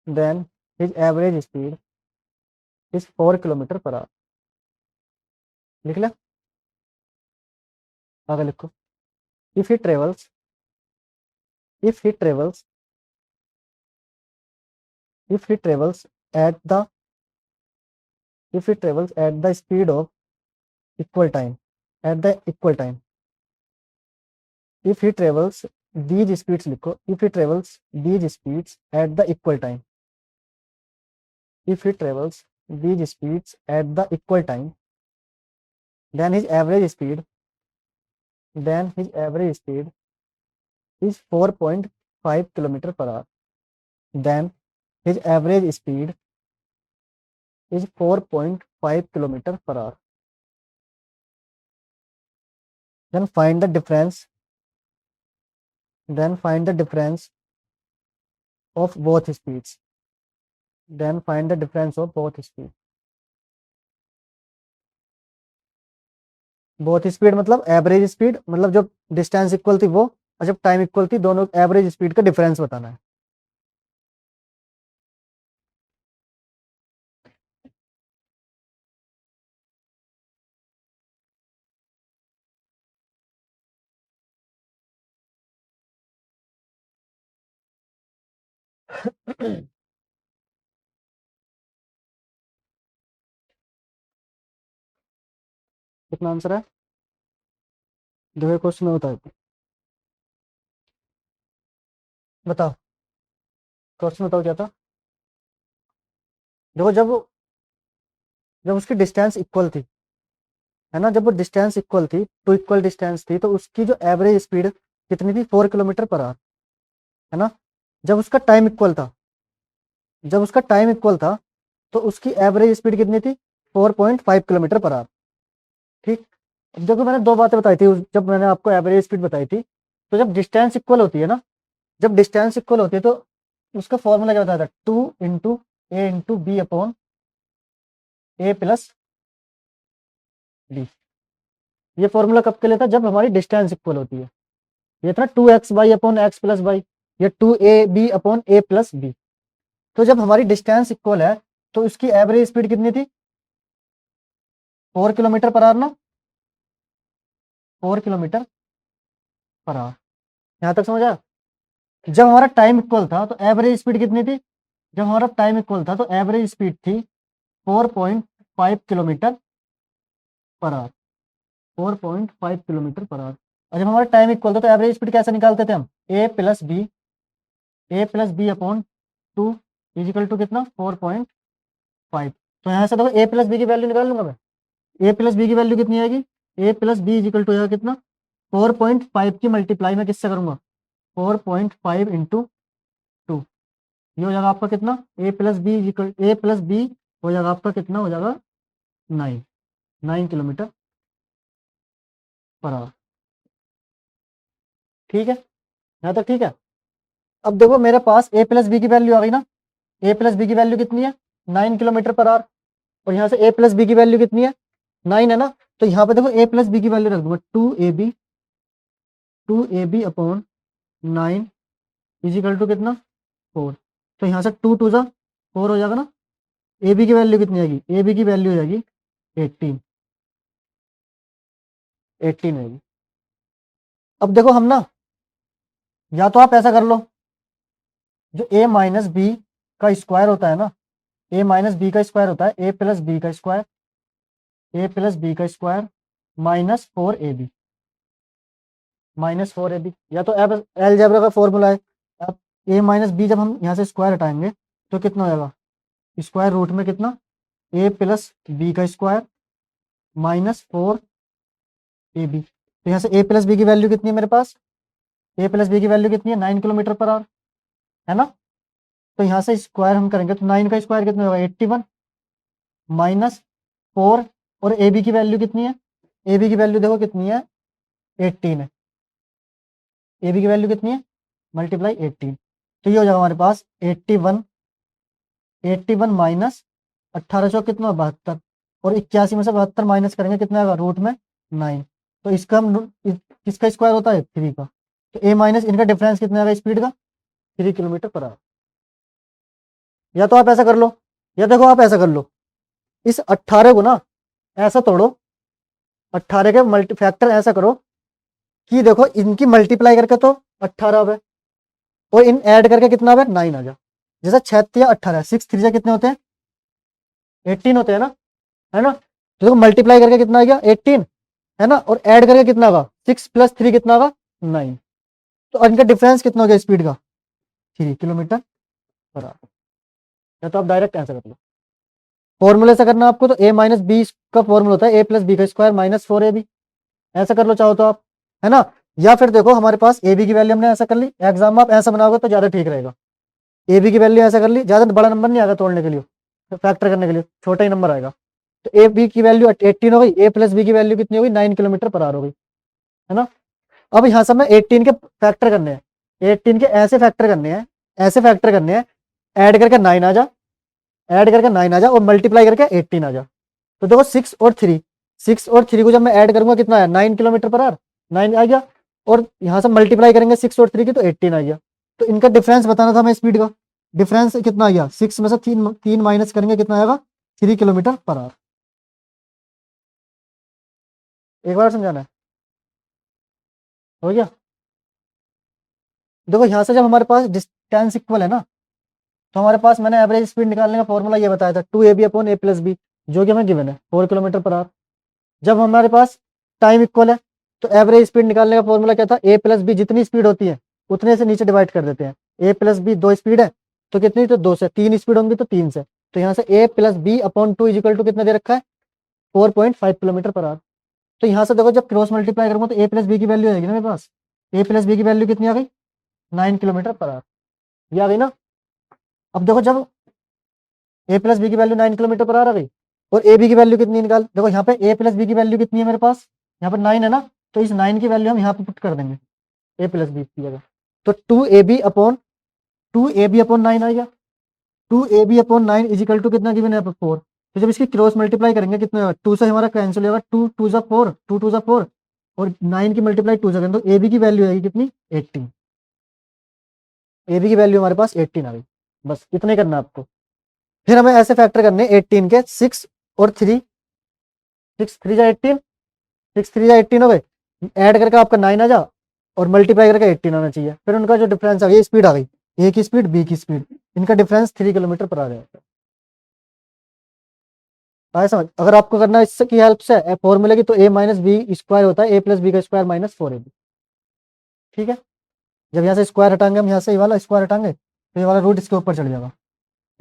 then his average speed is 4 kilometer per hour। लिख लिया, आगे लिखो, if he travels if he travels if he travels at the if he travels at the speed of equal time at the equal time if he travels these speeds लिखो, if he travels these speeds at the equal time if he travels these speeds at the equal time then his average speed is 4.5 kilometer per hour, then his average speed is 4.5 kilometer per hour, then find the difference of both speeds then find the difference of both speed both speed मतलब average speed, मतलब जब distance equal थी वो, और जब time equal थी, दोनों average speed का डिफरेंस बताना है। कितना आंसर है देखो क्वेश्चन में बताओ, बताओ क्वेश्चन बताओ क्या था। देखो जब जब उसकी डिस्टेंस इक्वल थी, है ना, जब वो डिस्टेंस इक्वल थी, टू इक्वल डिस्टेंस थी, तो उसकी जो एवरेज स्पीड कितनी थी 4 किलोमीटर पर आवर, है ना। जब उसका टाइम इक्वल था जब उसका टाइम इक्वल था तो उसकी एवरेज स्पीड कितनी थी 4.5 किलोमीटर पर आवर, ठीक। अब देखो मैंने दो बातें बताई थी जब मैंने आपको एवरेज स्पीड बताई थी, तो जब डिस्टेंस इक्वल होती है ना, जब डिस्टेंस इक्वल होती है तो उसका फॉर्मूला क्या बताया था, 2 × a × b/a + b। ये फॉर्मूला कब के लिए था, जब हमारी डिस्टेंस इक्वल होती है। ये था 2x/(x+y), ये 2ab/a+b। तो जब हमारी डिस्टेंस इक्वल है तो इसकी एवरेज स्पीड कितनी थी, 4 किलोमीटर पर आवर ना, 4 किलोमीटर पर आवर। यहां तक समझ आया। जब हमारा टाइम इक्वल था तो एवरेज स्पीड कितनी थी, जब हमारा टाइम इक्वल था तो एवरेज स्पीड थी 4.5 kilometre per our, 4.5 kilometre per our. और जब हमारा टाइम इक्वल था तो एवरेज स्पीड कैसे निकालते थे हम, a+b/2 = कितना, 4.5। तो यहाँ से देखो a+b की वैल्यू निकाल लूंगा मैं। a+b की वैल्यू कितनी आएगी, a+b = कितना, 4.5 की मल्टीप्लाई में किससे करूंगा, 4.5 × 2। ये हो जाएगा आपका कितना, a+b हो जाएगा आपका कितना, हो जाएगा 9 किलोमीटर पर आवर। ठीक है, यहाँ तक ठीक है। अब देखो मेरे पास a+b की वैल्यू आ गई ना, a+b की वैल्यू कितनी है, 9 किलोमीटर पर आवर। और यहाँ से a+b की वैल्यू कितनी है, 9 है ना। तो यहाँ पे देखो a+b की वैल्यू रख दूंगा 2ab/9 = कितना, 4। तो यहाँ से 2 × 2 = 4 हो जाएगा ना। ए बी की वैल्यू कितनी आएगी, ए बी की वैल्यू हो जाएगी 18 आएगी। अब देखो हम ना, या तो आप ऐसा कर लो, जो a-b का स्क्वायर होता है ना, a-b का स्क्वायर होता है a+b का स्क्वायर, a+b का स्क्वायर -4ab, या तो अब अलजेब्रा का फॉर्मूला है। अब a-b जब हम यहाँ से स्क्वायर हटाएंगे तो कितना हो जाएगा, स्क्वायर रूट में कितना, a+b का स्क्वायर -4ab। तो यहाँ से a+b की वैल्यू कितनी है मेरे पास, a+b की वैल्यू कितनी है, 9 किलोमीटर पर आवर, है ना। तो यहाँ से स्क्वायर हम करेंगे तो 9 का स्क्वायर कितना होगा, 81 -4। और ए बी की वैल्यू कितनी है, ए बी की वैल्यू देखो कितनी है, 18 है। ए बी की वैल्यू कितनी है, मल्टीप्लाई 18। तो ये हो जाएगा हमारे पास 81 माइनस 18 कितना, 72। और 81 में से 72 माइनस करेंगे कितना आएगा, रूट में 9। तो इसका हम किसका स्क्वायर होता है, 3 का। तो ए माइनस इनका डिफरेंस कितना आएगा स्पीड का, 3 किलोमीटर पर आवर। या तो आप ऐसा कर लो, या देखो आप ऐसा कर लो, इस 18 को ना ऐसा तोड़ो, 18 के मल्टी फैक्टर ऐसा करो कि देखो इनकी मल्टीप्लाई करके तो 18 है और इन ऐड करके कितना है, 9 आ जा। जैसे 6 या 18, 6 3 से कितने होते हैं, 18 होते हैं ना, है ना। तो देखो मल्टीप्लाई करके कितना आ गया, 18, है ना। और ऐड करके कितना होगा, 6 + 3 कितना होगा, 9। तो इनका डिफरेंस कितना हो गया स्पीड का, 3 किलोमीटर पर आवर। या तो आप डायरेक्ट आंसर कर लो, फॉर्मूले से करना आपको तो a-b का फॉर्मूला होता है a+b का स्क्वायर -4ab। ऐसा कर लो चाहो तो आप, है ना। या फिर देखो हमारे पास ए बी की वैल्यू हमने ऐसा कर ली, एग्जाम में आप ऐसा बनाओगे तो ज्यादा ठीक रहेगा। ए बी की वैल्यू ऐसा कर ली, ज्यादा बड़ा नंबर नहीं आएगा तोड़ने के लिए, फैक्टर करने के लिए छोटा ही नंबर आएगा। तो ए बी की वैल्यू 18 हो गई, a+b की वैल्यू कितनी हो गई, 9 किलोमीटर पर आवर हो गई, है ना। अब यहाँ से हमें 18 के फैक्टर करने हैं, 18 के ऐसे फैक्टर करने हैं, ऐसे फैक्टर करने हैं, ऐड करके 9 आ जा, ऐड करके 9 आ जा और मल्टीप्लाई करके 18 आ जा। तो देखो 6 और 3 को जब मैं ऐड करूंगा कितना है, 9 किलोमीटर पर आवर, 9 आ गया। और यहाँ से मल्टीप्लाई करेंगे 6 और 3 की तो 18 आ गया। तो इनका डिफरेंस बताना था हमें स्पीड का, डिफरेंस कितना आ गया, 6 में से 3 माइनस करेंगे कितना आएगा, 3 किलोमीटर पर आवर। एक बार समझाना है, हो गया। देखो यहाँ से जब हमारे पास डिस्टेंस इक्वल है ना, तो हमारे पास मैंने एवरेज स्पीड निकालने का फॉर्मूला ये बताया था 2ab/a+b, जो कि हमें गिवन है 4 किलोमीटर पर आवर। जब हमारे पास टाइम इक्वल है तो एवरेज स्पीड निकालने का फॉर्मूला क्या था, a+b जितनी स्पीड होती है उतने से नीचे डिवाइड कर देते हैं। a+b 2 स्पीड है तो कितनी, तो 2 से। 3 स्पीड होंगी तो 3 से। तो यहाँ से a+b/2 = कितना दे रखा है, 4.5 किलोमीटर पर आवर। तो यहाँ से देखो जब क्रॉस मल्टीप्लाई करूंगा तो a+b की वैल्यू आएगी ना मेरे पास, a+b की वैल्यू कितनी आ गई, 9 किलोमीटर पर आवर, ये आ गई ना। अब देखो जब a+b की वैल्यू 9 किलोमीटर पर आवर आ गई और a b की वैल्यू कितनी निकाल, देखो यहाँ पे a+b की वैल्यू कितनी है मेरे पास, यहाँ पर 9 है ना। तो इस 9 की वैल्यू हम यहाँ पे पुट कर देंगे a+b की जगह। तो 2ab/9 2ab/9 आएगा। 2ab/9 इजिकल टू कितना गिवन है यहाँ पर 4। तो जब इसकी क्रॉस मल्टीप्लाई करेंगे कितना होगा, 2 से हमारा कैंसिल होगा, 2 2 जा 4, 2 2 जा 4 और 9 की मल्टीप्लाई 2 से करें तो ab की वैल्यू आएगी कितनी 18। ab की वैल्यू हमारे पास 18 आ गई। बस इतने करना आपको। फिर हमें ऐसे फैक्टर करने 18 के 6 और 3, 6 3 जा 18, 6 3 जा 18 हो गए, ऐड करके आपका 9 आ जा और मल्टीप्लाई करके 18 आना चाहिए। फिर उनका जो डिफरेंस आ गया, स्पीड आ गई, ए की स्पीड बी की स्पीड, इनका डिफरेंस 3 किलोमीटर पर आ जाएगा। आया समझ? अगर आपको करना है इसकी हेल्प से फॉर्मूले की, तो a माइनस बी स्क्वायर होता है a प्लस बी का स्क्वायर माइनस 4ab। ठीक है, जब यहाँ से स्क्वायर हटाएंगे हम, यहाँ से ये वाला स्क्वायर हटाएंगे तो ये वाला रूट इसके ऊपर चढ़ जाएगा,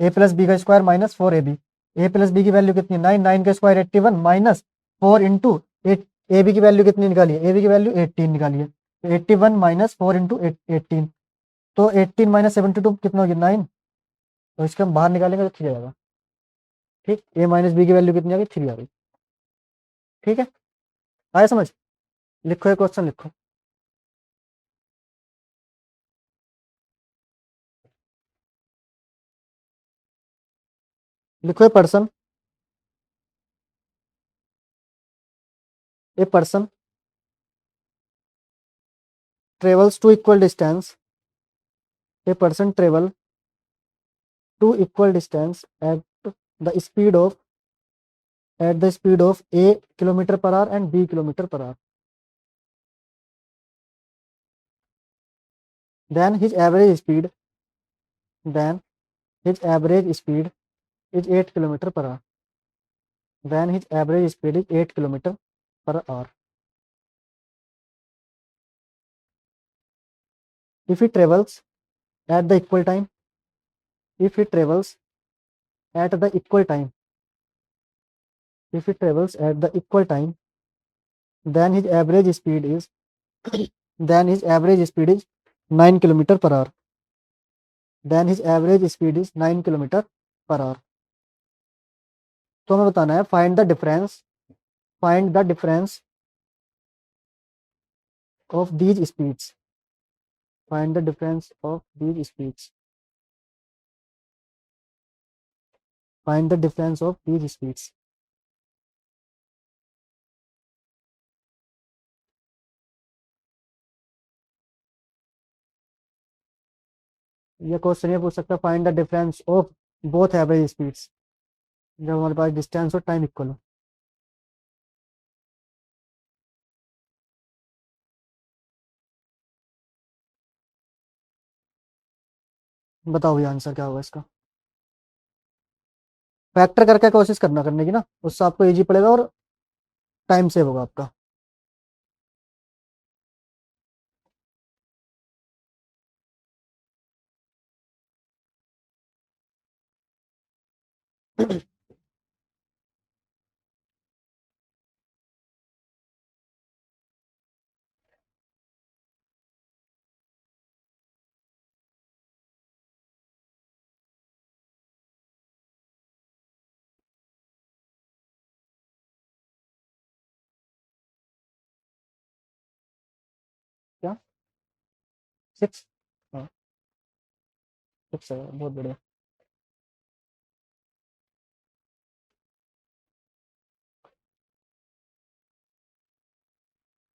a प्लस बी का square minus 4ab। A plus B की वैल्यू कितनी है 9, 9 का square 81 minus 4 into A B की वैल्यू कितनी निकाली है, ए बी की वैल्यू 18 निकाली है, तो 81 माइनस 4 इंटू 18, तो 18 माइनस 72 कितना हो गया 9, तो इसके हम बाहर निकालेंगे तो 3 आ जाएगा। ठीक, ए माइनस बी की वैल्यू कितनी आ गई 3 आ गई। ठीक है, आया समझ? लिखो ये क्वेश्चन लिखो। लिखो a person travels to equal distance, a person travel to equal distance the speed of at the speed of a kilometer per hour and b kilometer per hour, then his average speed then his average speed is 8 kilometer per hour, then his average speed is 8 kilometer per hour. If he travels at the equal time, if he travels at the equal time, if he travels at the equal time, then his average speed is then his average speed is 9 kilometer per hour, then his average speed is 9 kilometer per hour. तो हमें बताना है find the difference of these speeds, find the difference of these speeds, find the difference of these speeds. ये question ये पूछ सकता है find the difference of both average speeds, जब हमारे पास डिस्टेंस और टाइम इक्वल हो। बताओ ये आंसर क्या होगा इसका। फैक्टर करके कोशिश करना करने की ना, उससे आपको इजी पड़ेगा और टाइम सेव होगा आपका। क्या 6? हाँ 6 है, बहुत बढ़िया।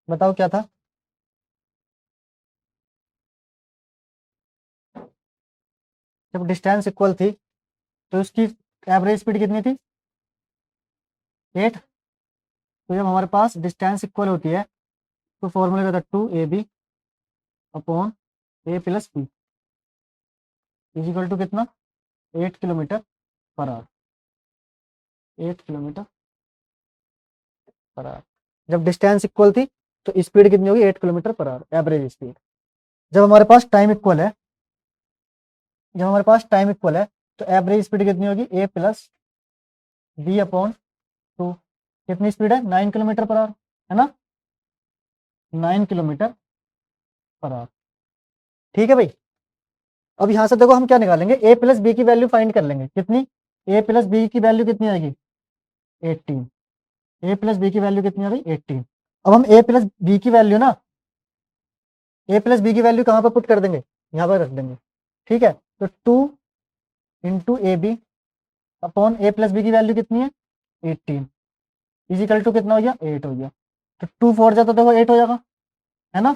बताओ क्या था। जब डिस्टेंस इक्वल थी तो उसकी एवरेज स्पीड कितनी थी 8। तो जब हमारे पास डिस्टेंस इक्वल होती है तो फॉर्मूला क्या था 2ab upon A plus B is equal to कितना 8 kilometer per hour, 8 kilometer per hour. जब डिस्टेंस इक्वल थी तो स्पीड कितनी होगी 8 kilometer per our average speed. जब हमारे पास टाइम इक्वल है, जब हमारे पास टाइम इक्वल है तो एवरेज स्पीड कितनी होगी ए प्लस बी अपॉन 2। कितनी स्पीड है 9 किलोमीटर पर आवर, है ना, 9 किलोमीटर पर आवर। ठीक है भाई। अब यहाँ से देखो हम क्या निकालेंगे, ए प्लस बी की वैल्यू फाइंड कर लेंगे। कितनी, ए प्लस बी की वैल्यू कितनी आएगी 18। ए प्लस बी की वैल्यू कितनी आ गई 18। अब हम ए प्लस बी की वैल्यू ना, ए प्लस बी की वैल्यू कहाँ पर पुट कर देंगे, यहाँ पर रख देंगे। ठीक है, तो 2 into A B upon A plus B की वैल्यू कितनी है 18 इजिकल टू कितना हो गया 8 हो गया। तो 2 4 जाता तो देखो 8 हो जाएगा, है ना।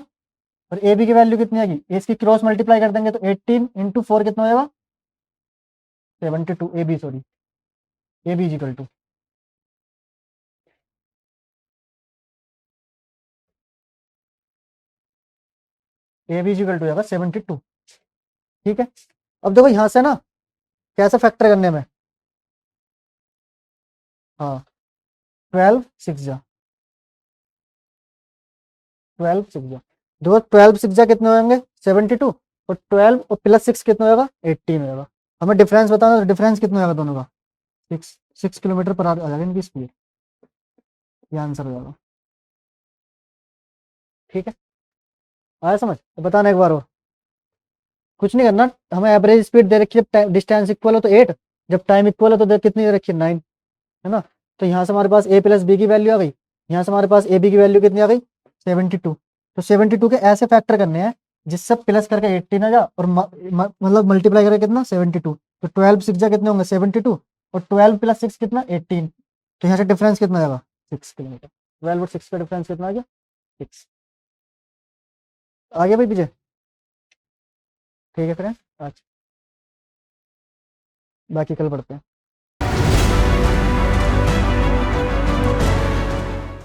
और ए बी की वैल्यू कितनी आएगी, इसकी क्रॉस मल्टीप्लाई कर देंगे तो 18 इंटू 4 कितना हो जाएगा 72 A B sorry A B is equal to A B is equal to हो जाएगा 72। ठीक है, अब देखो यहाँ से ना कैसे फैक्टर करने में, हाँ 12 6 जा 12 6 जा देखो 12 6 जा कितने होंगे 72 और 12 और प्लस 6 कितना होगा 18 होगा। हमें डिफरेंस बताना, तो डिफरेंस कितना होगा दोनों का 6 किलोमीटर पर आवर आ जाएगा इनकी स्पीड, ये आंसर हो जाएगा। ठीक है, आया समझ, तो बताना एक बार और, कुछ नहीं करना, हमें एवरेज स्पीड दे रखी है जब डिस्टेंस इक्वल हो तो 8, जब टाइम इक्वल हो तो कितनी दे रखी है 9, है ना। तो यहाँ से हमारे पास ए प्लस बी की वैल्यू आ गई, यहाँ से हमारे पास ए बी की वैल्यू कितनी आ गई 72। तो 72 के ऐसे फैक्टर करने हैं जिससे प्लस करके 18 आ जा और मतलब मल्टीप्लाई करके कितना 72। तो 12 6 जा कितने होंगे 72 और 12 प्लस 6 कितना 18। तो यहाँ से डिफरेंस कितना आएगा 6 किलोमीटर, 12 और 6 का डिफरेंस कितना आ गया 6। आ गया भाई पीछे, ठीक है फ्रेंड, अच्छा बाकी कल पढ़ते हैं।